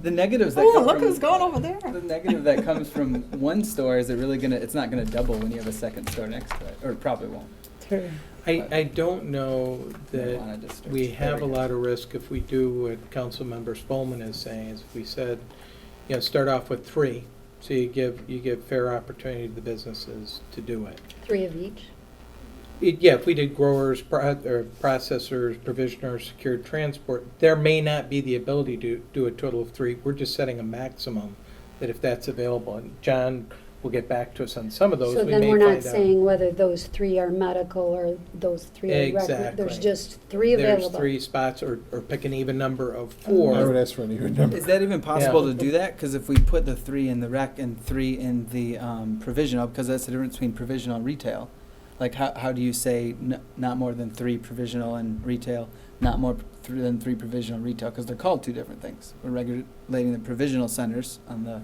the negatives that Oh, come look from, who's going over there. the negative that comes from one store is it's not going to double when you have a second store next to it, or it probably won't. I don't know Marijuana that district. we have a There we go. lot of risk if we do what Councilmember Spolman is saying, is if we said, start off with 3, so you give fair opportunity to the businesses to do it. 3 of each. If we did growers, or processors, provisioners, secured transport, there may not be the ability to do a total of 3. We're just setting a maximum, that if that's available, and John will get back to us on some of those, So we then may we're find not out. saying whether those 3 are medical or those 3 are Exactly. There's just 3 available. There's 3 spots, or pick an even number of I would 4. ask for an even number. Is that even possible Yeah. to do that? Because if we put the 3 in the rec and 3 in the provisional, because that's the difference between provisional and retail. Like how do you say not more than 3 provisional and retail, not more than 3 provisional retail? Because they're called 2 different things. We're regulating the provisional centers on the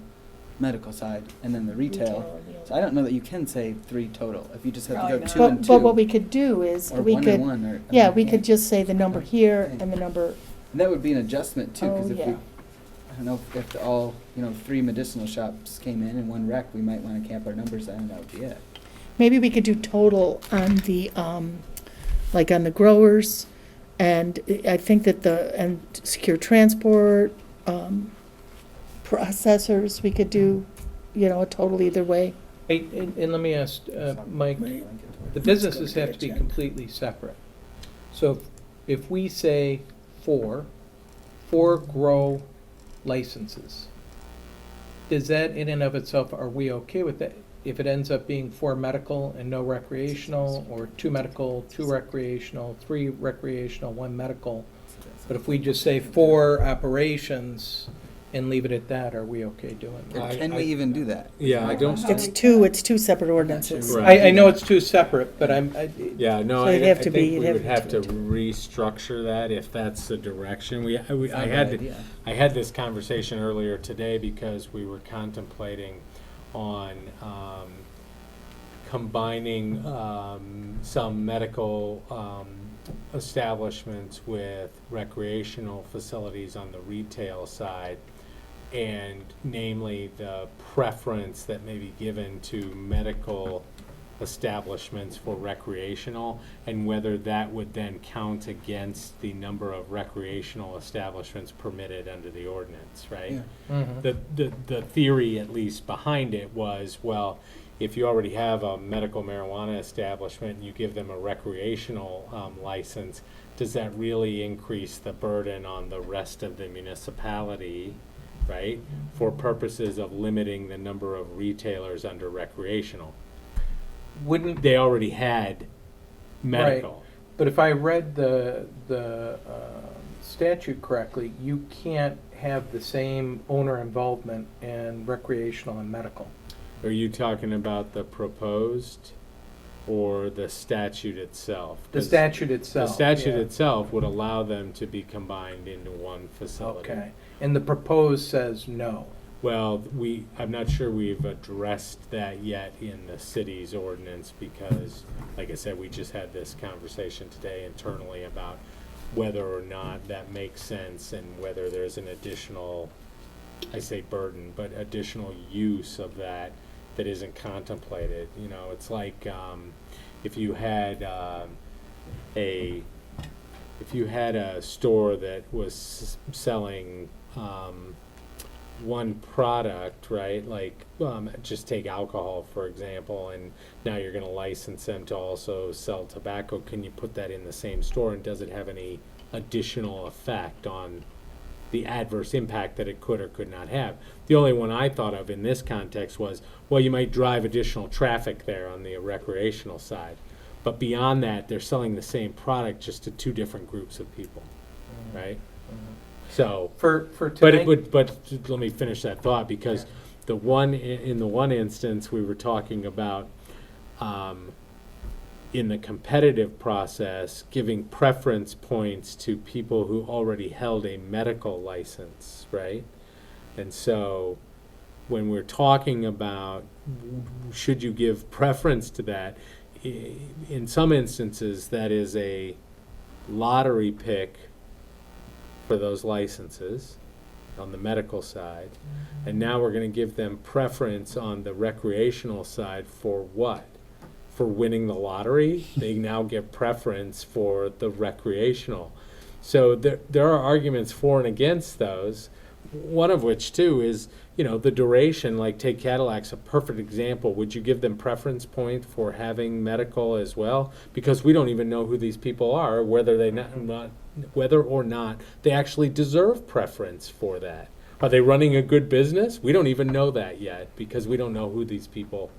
medical side, and then the retail. So I don't know that you can say 3 total if you just have to Probably go not. 2 and 2. But what we could do is, or we 1 could, and 1, or we could just say the number here and the number, And that would be an adjustment too, because Oh, if yeah. we, I don't know, if all 3 medicinal shops came in and 1 rec, we might want to camp our numbers then, and that would be it. maybe we could do total on the, like on the growers, and I think that and secure transport, processors, we could do, a total either way. Hey, and let me ask, Mike, the businesses have to be completely separate. So if we say 4 grow licenses, does that in and of itself, are we okay with that? If it ends up being 4 medical and no recreational, or 2 medical, 2 recreational, 3 recreational, 1 medical, but if we just say 4 operations and leave it at that, are we okay doing Or that? can we even do that? Yeah, I don't. It's 2 separate ordinances. Right. I know it's 2 separate, but Yeah, no, So I it'd have I to think be- we it'd would have have to to restructure that if that's the direction. I It's not a had bad to- idea. I had this conversation earlier today because we were contemplating on combining some medical establishments with recreational facilities on the retail side, and namely the preference that may be given to medical establishments for recreational, and whether that would then count against the number of recreational establishments permitted under the ordinance, right? Yeah. The theory, at least behind it, was, well, if you already have a medical marijuana establishment and you give them a recreational license, does that really increase the burden on the rest of the municipality, right, for purposes of limiting the number of retailers under recreational? Wouldn't, They already had medical. but if I read the statute correctly, you can't have the same owner involvement in recreational and medical. Are you talking about the proposed or the statute itself? The 'Cause statute The itself. statute yeah. itself would allow them to be combined into one facility. Okay, and the proposed says no. Well, I'm not sure we've addressed that yet in the city's ordinance because, like I said, we just had this conversation today internally about whether or not that makes sense and whether there's an additional, I say burden, but additional use of that isn't contemplated. You know, it's like if you had a store that was selling one product, right? Like, just take alcohol, for example, and now you're going to license them to also sell tobacco. Can you put that in the same store, and does it have any additional effect on the adverse impact that it could or could not have? The only one I thought of in this context was, well, you might drive additional traffic there on the recreational side. But beyond that, they're selling the same product just to two different groups of people, right? So, For but tonight, but let me finish that thought, because in the one instance we were talking about in the competitive process giving preference points to people who already held a medical license, right? And so when we're talking about should you give preference to that, in some instances that is a lottery pick for those licenses on the medical side, and now we're going to give them preference on the recreational side for what? For winning the lottery. They now get preference for the recreational. So there are arguments for and against those, one of which too is, you know, the duration. Like, take Cadillac's a perfect example. Would you give them preference point for having medical as well? Because we don't even know who these people are, whether or not they actually deserve preference for that. Are they running a good business? We don't even know that yet because we don't know who these people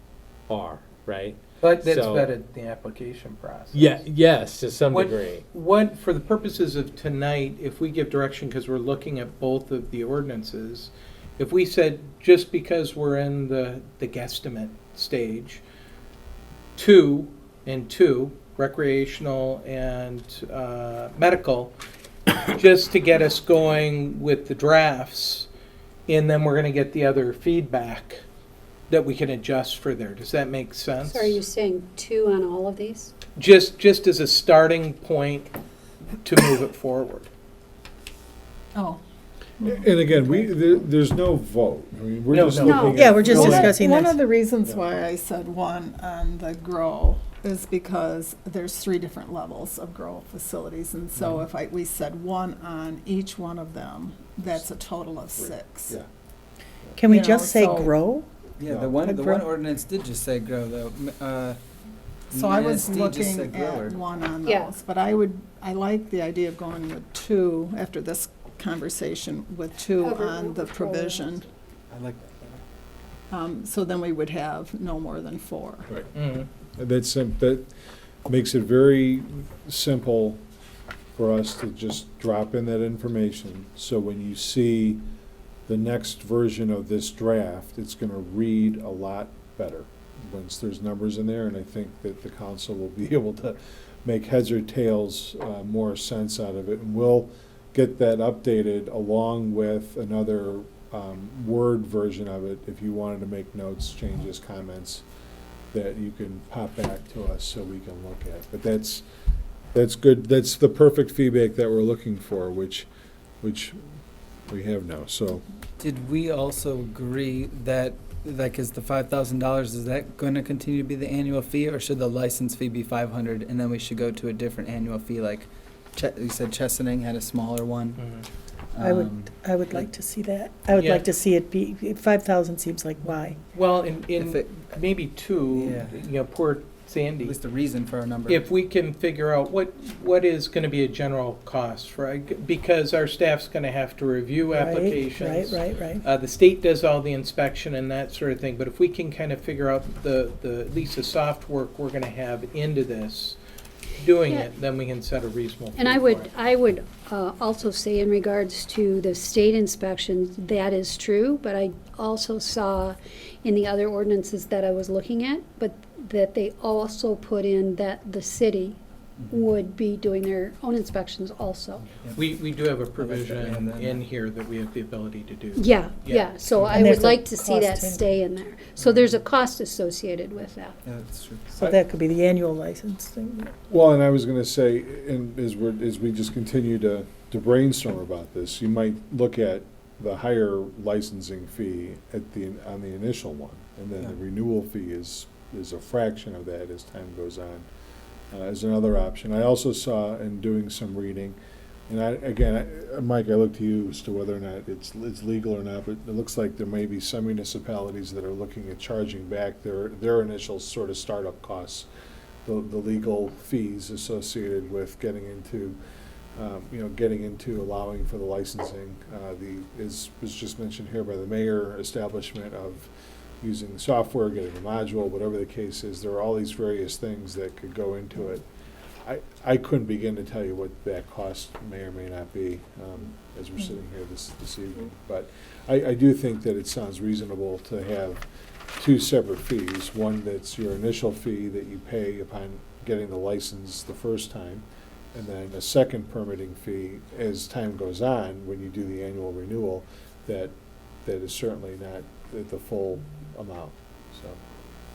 are, right? but that's so- vetted the application process. Yeah, yes, to some What- degree. What, for the purposes of tonight, if we give direction, because we're looking at both of the ordinances, if we said, just because we're in the guesstimate stage, two, recreational and medical, just to get us going with the drafts, and then we're gonna get the other feedback that we can adjust for there. Does that make sense? So are you saying 2 on all of these? Just as a starting point to move it forward. Oh. And again, there's no vote. I mean, we're No, just no. looking at. Yeah, we're just One of- discussing One this. of the reasons why I said 1 on the grow is because there's 3 different levels of grow facilities. And so if we said 1 on each one of them, that's a total of 6. Yeah. Can we You know, just say so- grow? Yeah, No. the one Grow. ordinance did just say grow though. So I was NSD just looking said grower. at 1 on Yeah. those, but I like the idea of going with 2 after this conversation, with 2 Cover on the control. provision. I like that. So then we would have no more than 4. Mhm. That makes it very simple for us to just drop in that information. So when you see the next version of this draft, it's going to read a lot better once there's numbers in there. And I think that the council will be able to make heads or tails more sense out of it. And we'll get that updated along with another Word version of it if you wanted to make notes, changes, comments, that you can pop back to us so we can look at. But that's good. That's the perfect feedback that we're looking for, which we have now. So Did we also agree that, like, is the $5,000, is that going to continue to be the annual fee, or should the license fee be $500 and then we should go to a different annual fee? Like, you said Chesaning had a smaller one. Mhm. I would like to see that. I would Yeah. like to see it be, 5,000 seems like why? Well, If in it- maybe 2, Yeah. you know, poor At Sandy. least a reason for a number. If we can figure out what is gonna be a general cost, right? Because our staff's gonna have to review Right, applications. Right. The state does all the inspection and that sort of thing, but if we can kind of figure out at least the soft work we're gonna have into this, doing Yeah. it, then we can set a reasonable fee And for it. I would also say in regards to the state inspections, that is true, but I also saw in the other ordinances that I was looking at, but that they also put in that the city would be doing their own inspections also. We do have a provision in here that we have the ability to do. Yeah, Yeah. yeah, so I And there's would a like to see that cost in- stay in there. So there's a cost associated with that. Yeah, that's true. So that could be the annual licensing. Well, and I was gonna say, and as we just continue to brainstorm about this, you might look at the higher licensing fee on the initial one, and then the renewal fee is a fraction of that as time goes on, as another option. I also saw in doing some reading, and Mike, I look to you as to whether or not it's legal or not, but it looks like there may be some municipalities that are looking at charging back their initial sort of startup costs, the legal fees associated with getting into allowing for the licensing. Was just mentioned here by the mayor, establishment of using the software, getting the module, whatever the case is. There are all these various things that could go into it. I couldn't begin to tell you what that cost may or may not be as we're sitting here this evening. But I do think that it sounds reasonable to have two separate fees. One that's your initial fee that you pay upon getting the license the first time, and then a second permitting fee as time goes on when you do the annual renewal that is certainly not the full amount. So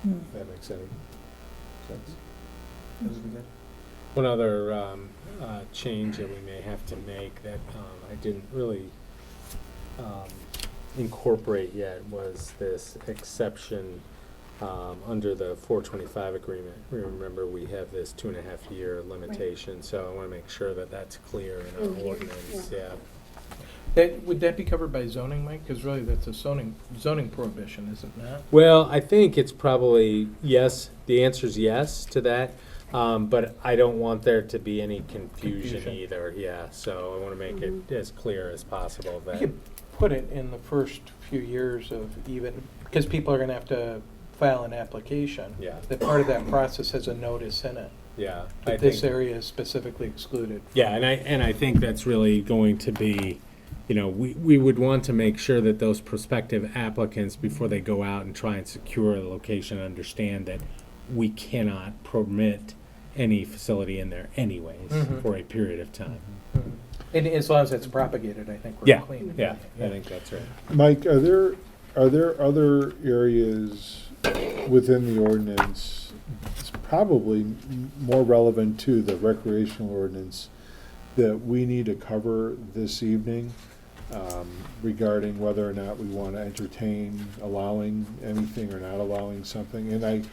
if that makes any sense. One other change that we may have to make that I didn't really incorporate yet was this exception under the 425 agreement. Remember, we have this 2.5-year limitation, so I want to make sure that that's clear in our ordinance. Yeah. Would that be covered by zoning, Mike? Because really, that's a zoning prohibition, isn't that? Well, I think it's probably yes. The answer is yes to that. But I don't want there to be any confusion either. Yeah, so I want to make it as clear as possible We that. could put it in the first few years of even, because people are going to have to file an application. Yeah. That part of that process has a notice in it. Yeah, That this area is specifically excluded. Yeah, and I think that's really going to be, we would want to make sure that those prospective applicants, before they go out and try and secure a location, understand that we cannot permit any facility in there anyways for a period of time. And as long as it's propagated, I think we're clean. Yeah, I think that's right. Mike, are there other areas within the ordinance, it's probably more relevant to the recreational ordinance, that we need to cover this evening regarding whether or not we want to entertain allowing anything or not allowing something? And I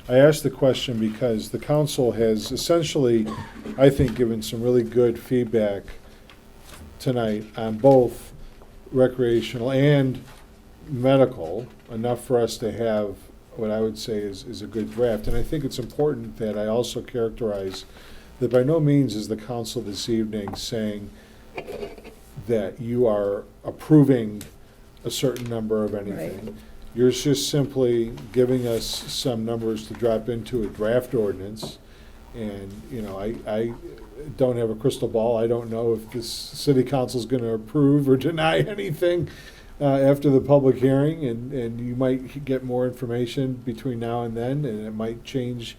asked the question because the council has essentially, I think, given some really good feedback tonight on both recreational and medical, enough for us to have what I would say is a good draft. And I think it's important that I also characterize that by no means is the council this evening saying that you are approving a certain number of anything. Right. You're just simply giving us some numbers to drop into a draft ordinance. And, I don't have a crystal ball. I don't know if this city council is going to approve or deny anything after the public hearing. And you might get more information between now and then, and it might change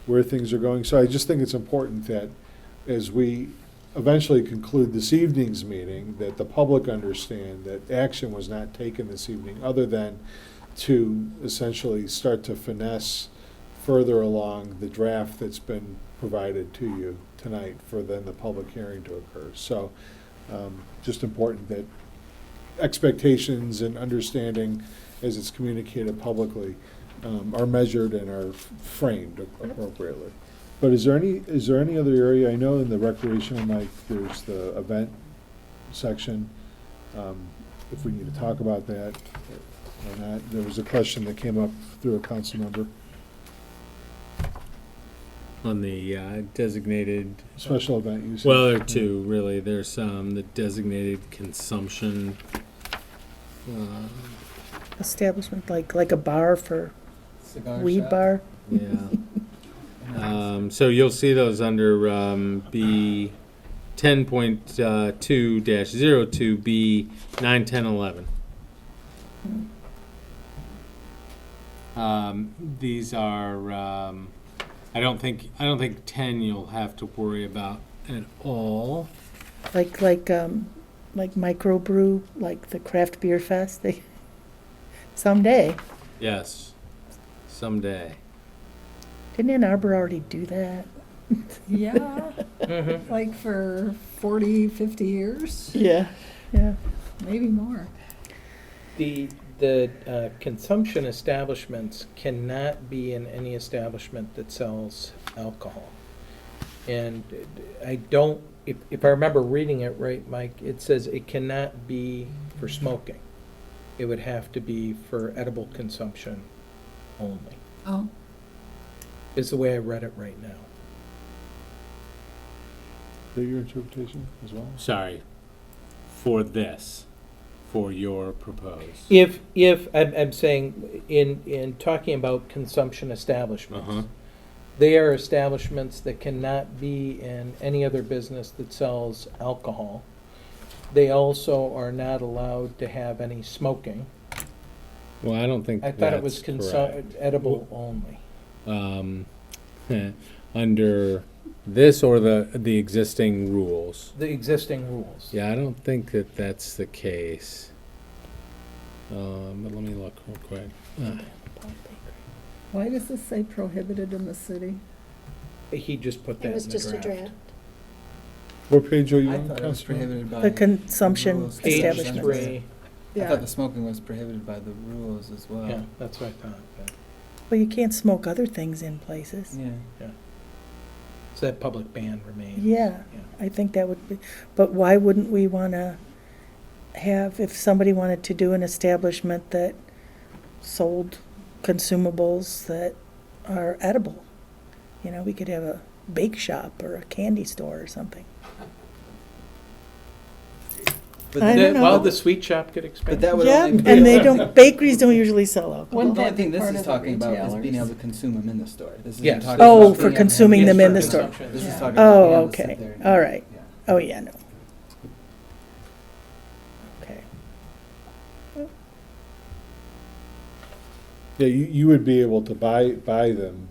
where things are going. So I just think it's important that as we eventually conclude this evening's meeting, that the public understand that action was not taken this evening other than to essentially start to finesse further along the draft that's been provided to you tonight for then the public hearing to occur. So just important that expectations and understanding as it's communicated publicly are measured and are framed appropriately. But is there any other area? I know in the recreational, Mike, there's the event section. If we need to talk about that or not. There was a question that came up through a council member. On the designated. Special event use. Well, there are two, really. There's the designated consumption. Establishment, like a bar for weed bar? Yeah. So you'll see those under B 10.2-02B 9, 10, 11. These are I don't think 10 you'll have to worry about at all. Like microbrew, like the craft beer fest, someday. Yes, someday. Didn't Ann Arbor already do that? Yeah, like for 40, 50 years, Yeah. Yeah. maybe more. The consumption establishments cannot be in any establishment that sells alcohol. And I don't, if I remember reading it right, Mike, it says it cannot be for smoking. It would have to be for edible consumption only, Oh, is the way I read it right now. Is that your interpretation as well? Sorry, for your proposed. If I'm saying, in talking about consumption establishments, Uh-huh. they are establishments that cannot be in any other business that sells alcohol. They also are not allowed to have any smoking. Well, I don't think I thought it was that's correct. edible only. Under this or the existing rules. The existing rules. Yeah, I don't think that's the case. But let me look real quick. why does this say prohibited in the city? He just put that It was in the just a draft. draft. What page are you I on, thought it was Councilor? prohibited by. The consumption rules. Page establishments. 3, I thought the smoking was prohibited by the rules as well. yeah, that's what I thought. Yeah. Well, you can't smoke other things in places. Yeah. So that public ban remains. Yeah, Yeah. I think that would be, but why wouldn't we want to have, if somebody wanted to do an establishment that sold consumables that are edible? You know, we could have a bake shop or a candy store or something. But I the- don't know. Well, the sweet shop could But expand. that would Yeah, only be. and they don't, bakeries don't usually sell alcohol. Well, the only Wouldn't that thing be this part is of the talking about is being retailers? able to consume them in the store. This isn't Yes. talking Oh, about for being able to consuming have them in the consumption. store. This is Yeah. talking about being Oh, able to sit okay, there and- all right. yeah. Oh, yeah, no. Okay. Yeah, you would be able to buy them,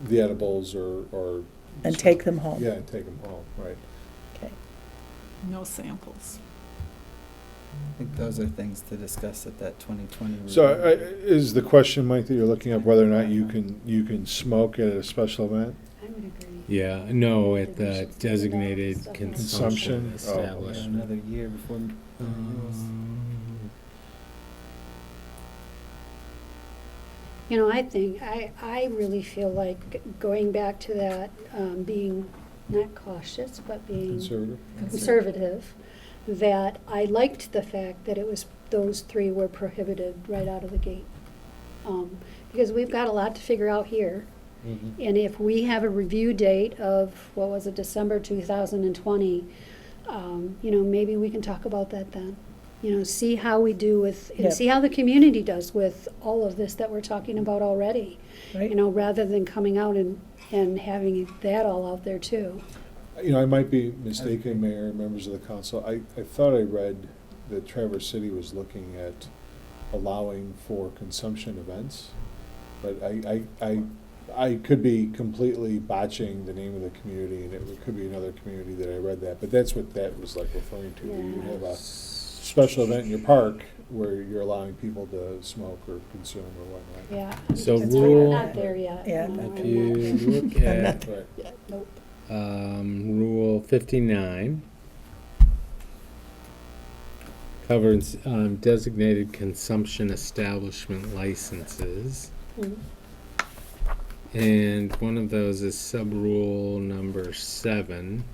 the edibles or. And take them home. Yeah, and take them home, right. No samples. I think those are things to discuss at that 2020 review. So is the question, Mike, that you're looking at whether or not you can smoke at a special event? I would agree. Yeah, no, at the Consumption. designated Consumption. consumption Oh, okay. establishment. Another year before the renewals. You know, I really feel like going back to that, being not cautious, but being Conservative? conservative, that I liked the fact that it was, those three were prohibited right out of the gate. Because we've got a lot to figure out here. And if we have a review date of, what was it, December 2020, you know, maybe we can talk about that then. You know, see how we do with, and Yep. see how the community does with all of this that we're talking about already. Right. You know, rather than coming out and having that all out there too. You know, I might be mistaken, Mayor, members of the council. I thought I read that Traverse City was looking at allowing for consumption events, but I could be completely botching the name of the community, and it could be another community that I read that, but that's what that was like referring to. Where you have a special event in your park where you're allowing people to smoke or consume or whatnot. Yeah. So That's rule- We're not there yet. Yeah. No, If I'm you not there. look at Right. Nope. Rule 59 covers designated consumption establishment licenses. Mhm. And one of those is sub-rule number 7,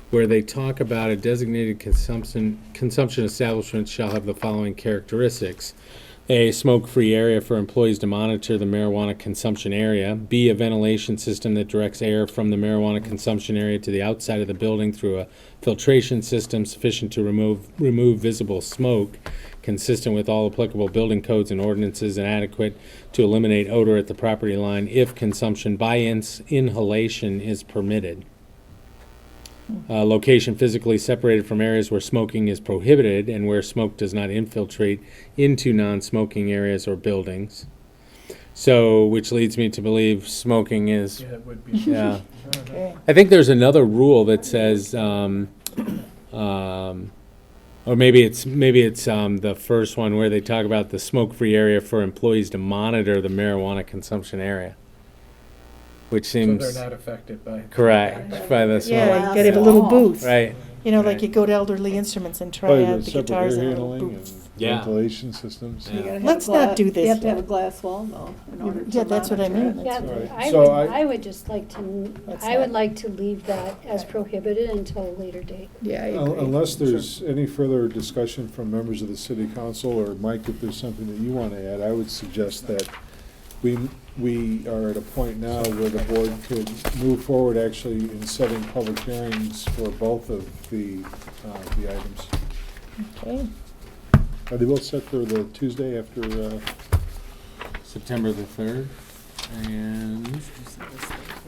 where they talk about a designated consumption establishment shall have the following characteristics. A, smoke-free area for employees to monitor the marijuana consumption area. B, a ventilation system that directs air from the marijuana consumption area to the outside of the building through a filtration system sufficient to remove visible smoke, consistent with all applicable building codes and ordinances, and adequate to eliminate odor at the property line if consumption by inhalation is permitted. Location physically separated from areas where smoking is prohibited and where smoke does not infiltrate into non-smoking areas or buildings. So, which leads me to believe smoking is, Yeah, it would be. yeah. Okay. I think there's another rule that says, or maybe it's the first one where they talk about the smoke-free area for employees to monitor the marijuana consumption area, which So seems they're not affected by. correct by the smoke. Yeah, you gotta have a little booth. Right. You know, like Right. you go to Elderly Instruments and try Probably out the the separate guitars air in a little handling and booth. Yeah. ventilation systems. Yeah. Let's not do this You have to yet. have a glass wall, though, in order to Yeah, that's what I monitor mean. it. Yeah, All right. I So would, I- I would just like to, That's I would not- like to leave that as prohibited until a later date. Yeah, I Un- agree. Unless there's any further discussion from members of the city council, or Mike, if there's something that you want to add, I would suggest that we are at a point now where the board could move forward actually in setting public hearings for both of the items. Okay. Are they both set for the Tuesday after, September the 3rd, and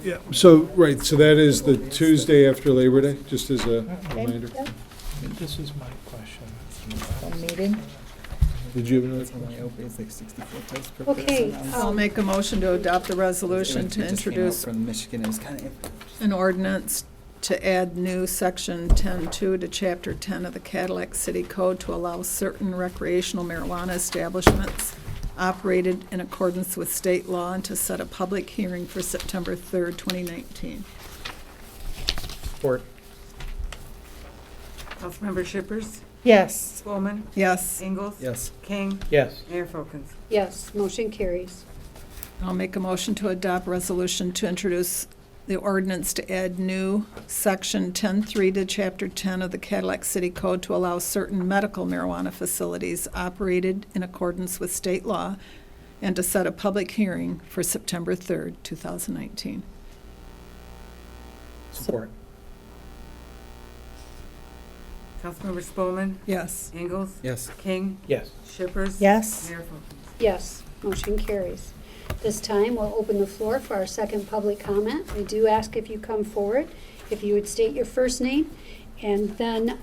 Yeah, so, right, so that is the Tuesday after Labor Day, just as a Okay. reminder. This is my question. One meeting. Did you have another? Okay, I'll make a motion to adopt a resolution to introduce an ordinance to add new section 10-2 to chapter 10 of the Cadillac City Code to allow certain recreational marijuana establishments operated in accordance with state law and to set a public hearing for September 3rd, 2019. Support. Councilmember Shippers, Yes. Spelman, Yes, Ingalls. Yes. King, Yes. Mayor Folkins. yes, motion carries. I'll make a motion to adopt resolution to introduce the ordinance to add new section 10-3 to chapter 10 of the Cadillac City Code to allow certain medical marijuana facilities operated in accordance with state law and to set a public hearing for September 3rd, 2019. Support. Councilmember Spelman, Yes. Ingalls. Yes. King, Yes. Shippers. Yes. Mayor Folkins. Yes, motion carries. This time, we'll open the floor for our second public comment. We do ask if you come forward, if you would state your first name, and then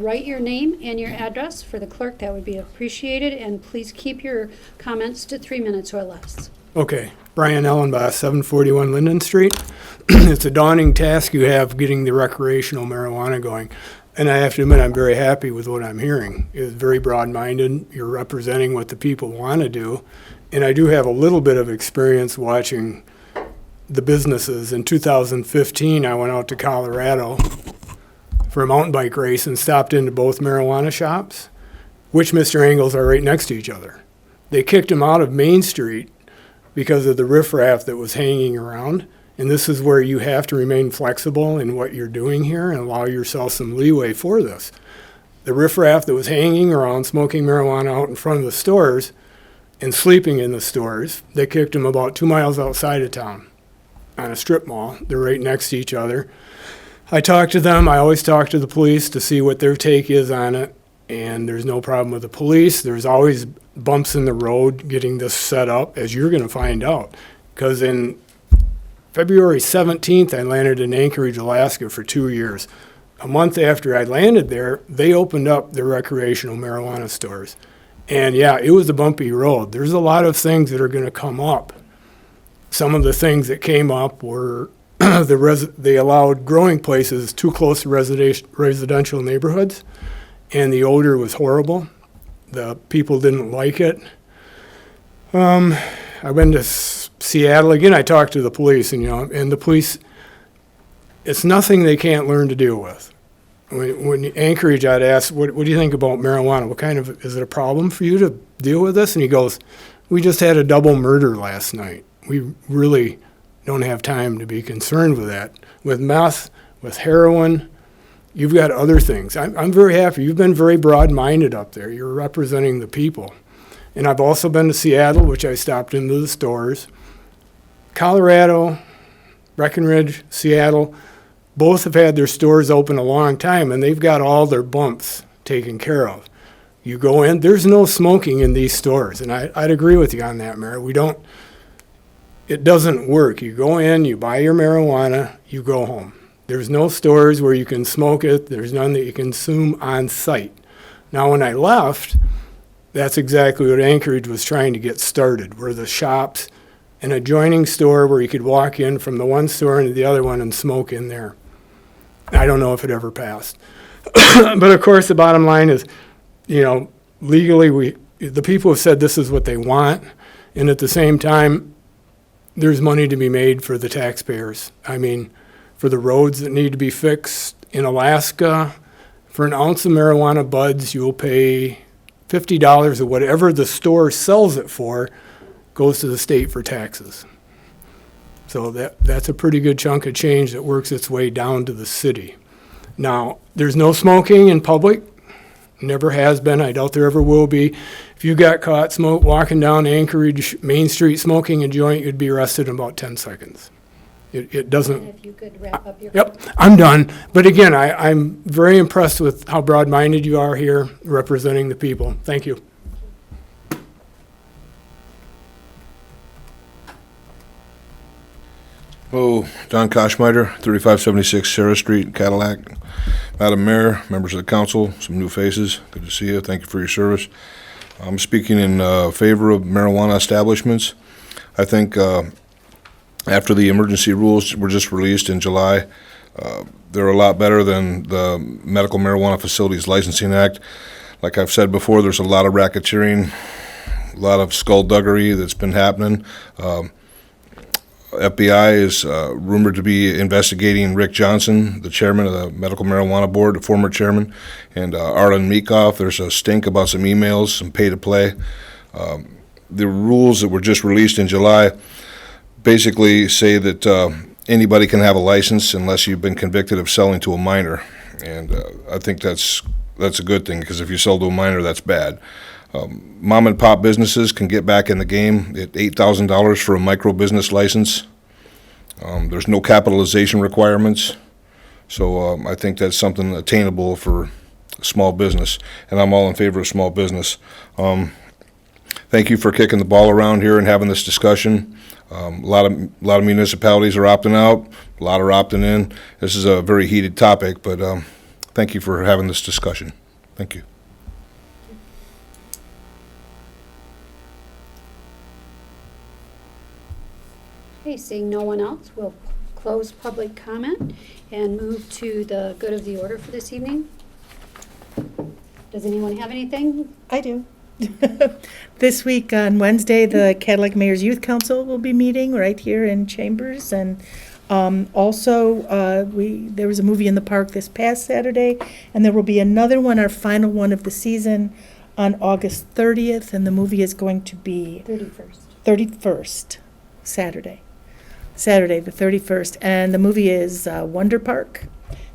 write your name and your address for the clerk. That would be appreciated, and please keep your comments to 3 minutes or less. Okay, Brian Ellenbaugh, 741 Linden Street. It's a daunting task you have getting the recreational marijuana going. And I have to admit, I'm very happy with what I'm hearing. It's very broad-minded. You're representing what the people want to do. And I do have a little bit of experience watching the businesses. In 2015, I went out to Colorado for a mountain bike race and stopped into both marijuana shops, which Mr. Engels are right next to each other. They kicked him out of Main Street because of the riffraff that was hanging around. And this is where you have to remain flexible in what you're doing here and allow yourself some leeway for this. The riffraff that was hanging around smoking marijuana out in front of the stores and sleeping in the stores, they kicked him about 2 miles outside of town on a strip mall. They're right next to each other. I talked to them. I always talk to the police to see what their take is on it. And there's no problem with the police. There's always bumps in the road getting this set up, as you're going to find out. Because in February 17th, I landed in Anchorage, Alaska for 2 years. A month after I landed there, they opened up their recreational marijuana stores. And yeah, it was a bumpy road. There's a lot of things that are going to come up. Some of the things that came up were they allowed growing places too close to residential neighborhoods, and the odor was horrible. The people didn't like it. I've been to Seattle again. I talked to the police, and the police, it's nothing they can't learn to deal with. When Anchorage, I'd ask, what do you think about marijuana? What kind of, is it a problem for you to deal with this? And he goes, we just had a double murder last night. We really don't have time to be concerned with that. With meth, with heroin, you've got other things. I'm very happy. You've been very broad-minded up there. You're representing the people. And I've also been to Seattle, which I stopped into the stores. Colorado, Breckenridge, Seattle, both have had their stores open a long time, and they've got all their bumps taken care of. You go in, there's no smoking in these stores, and I'd agree with you on that, Mayor. It doesn't work. You go in, you buy your marijuana, you go home. There's no stores where you can smoke it. There's none that you consume on site. Now, when I left, That's exactly what Anchorage was trying to get started, were the shops, an adjoining store where you could walk in from the one store into the other one and smoke in there. I don't know if it ever passed. But of course, the bottom line is, legally, the people have said this is what they want, and at the same time, there's money to be made for the taxpayers. I mean, for the roads that need to be fixed in Alaska, for an ounce of marijuana buds, you'll pay $50 or whatever the store sells it for goes to the state for taxes. So that's a pretty good chunk of change that works its way down to the city. Now, there's no smoking in public. Never has been. I doubt there ever will be. If you got caught walking down Anchorage Main Street smoking a joint, you'd be arrested in about 10 seconds. It doesn't. If you could wrap up your. Yep, I'm done. But again, I'm very impressed with how broad-minded you are here representing the people. Thank you. Hello, Don Koschmider, 3576 Sarah Street, Cadillac. Madam Mayor, members of the council, some new faces, good to see you. Thank you for your service. I'm speaking in favor of marijuana establishments. I think after the emergency rules were just released in July, they're a lot better than the Medical Marijuana Facilities Licensing Act. Like I've said before, there's a lot of racketeering, a lot of skullduggery that's been happening. FBI is rumored to be investigating Rick Johnson, the chairman of the Medical Marijuana Board, the former chairman, and Arlen Meekoff. There's a stink about some emails, some pay-to-play. The rules that were just released in July basically say that anybody can have a license unless you've been convicted of selling to a minor. And I think that's a good thing, because if you sell to a minor, that's bad. Mom and pop businesses can get back in the game at $8,000 for a micro business license. There's no capitalization requirements. So I think that's something attainable for small business, and I'm all in favor of small business. Thank you for kicking the ball around here and having this discussion. A lot of municipalities are opting out, a lot are opting in. This is a very heated topic, but thank you for having this discussion. Thank you. Okay, seeing no one else, we'll close public comment and move to the good of the order for this evening. Does anyone have anything? I do. This week on Wednesday, the Cadillac Mayor's Youth Council will be meeting right here in Chambers, and also there was a movie in the park this past Saturday, and there will be another one, our final one of the season, on August 30th, and the movie is going to be 31st, Saturday the 31st, and the movie is Wonder Park.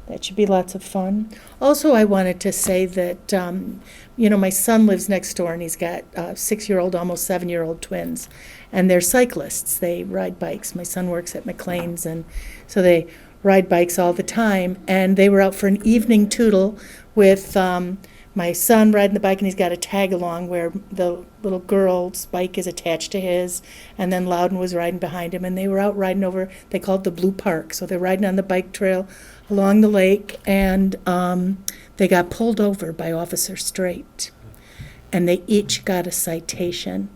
That should be lots of fun. Also, I wanted to say that, my son lives next door, and he's got 6-year-old, almost 7-year-old twins, and they're cyclists. They ride bikes. My son works at McLean's, and so they ride bikes all the time, and they were out for an evening tootle with my son riding the bike, and he's got a tag along where the little girl's bike is attached to his, and then Loudon was riding behind him, and they were out riding over, they called it the Blue Park, so they're riding on the bike trail along the lake, and they got pulled over by Officer Strait, and they each got a citation,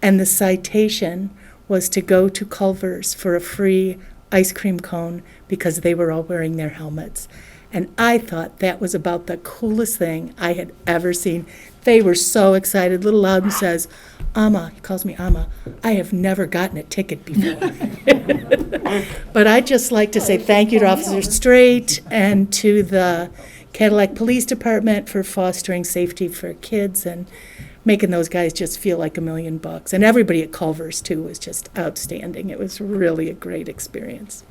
and the citation was to go to Culver's for a free ice cream cone because they were all wearing their helmets. And I thought that was about the coolest thing I had ever seen. They were so excited. Little Loudon says, Amma, he calls me Amma, I have never gotten a ticket before. But I'd just like to say thank you to Officer Strait and to the Cadillac Police Department for fostering safety for kids and making those guys just feel like $1 million. And everybody at Culver's, too, was just outstanding. It was really a great experience.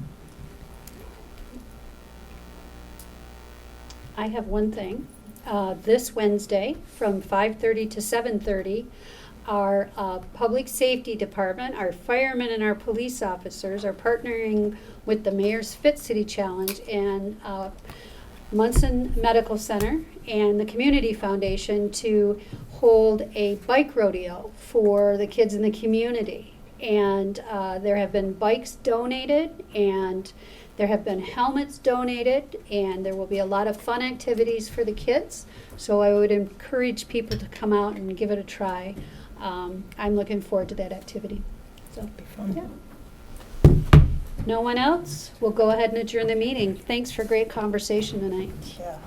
I have one thing. This Wednesday, from 5:30 to 7:30, our Public Safety Department, our firemen and our police officers are partnering with the Mayor's Fit City Challenge and Munson Medical Center and the Community Foundation to hold a bike rodeo for the kids in the community. And there have been bikes donated, and there have been helmets donated, and there will be a lot of fun activities for the kids. So I would encourage people to come out and give it a try. I'm looking forward to that activity. So, yeah. No one else? We'll go ahead and adjourn the meeting. Thanks for great conversation tonight. Yeah,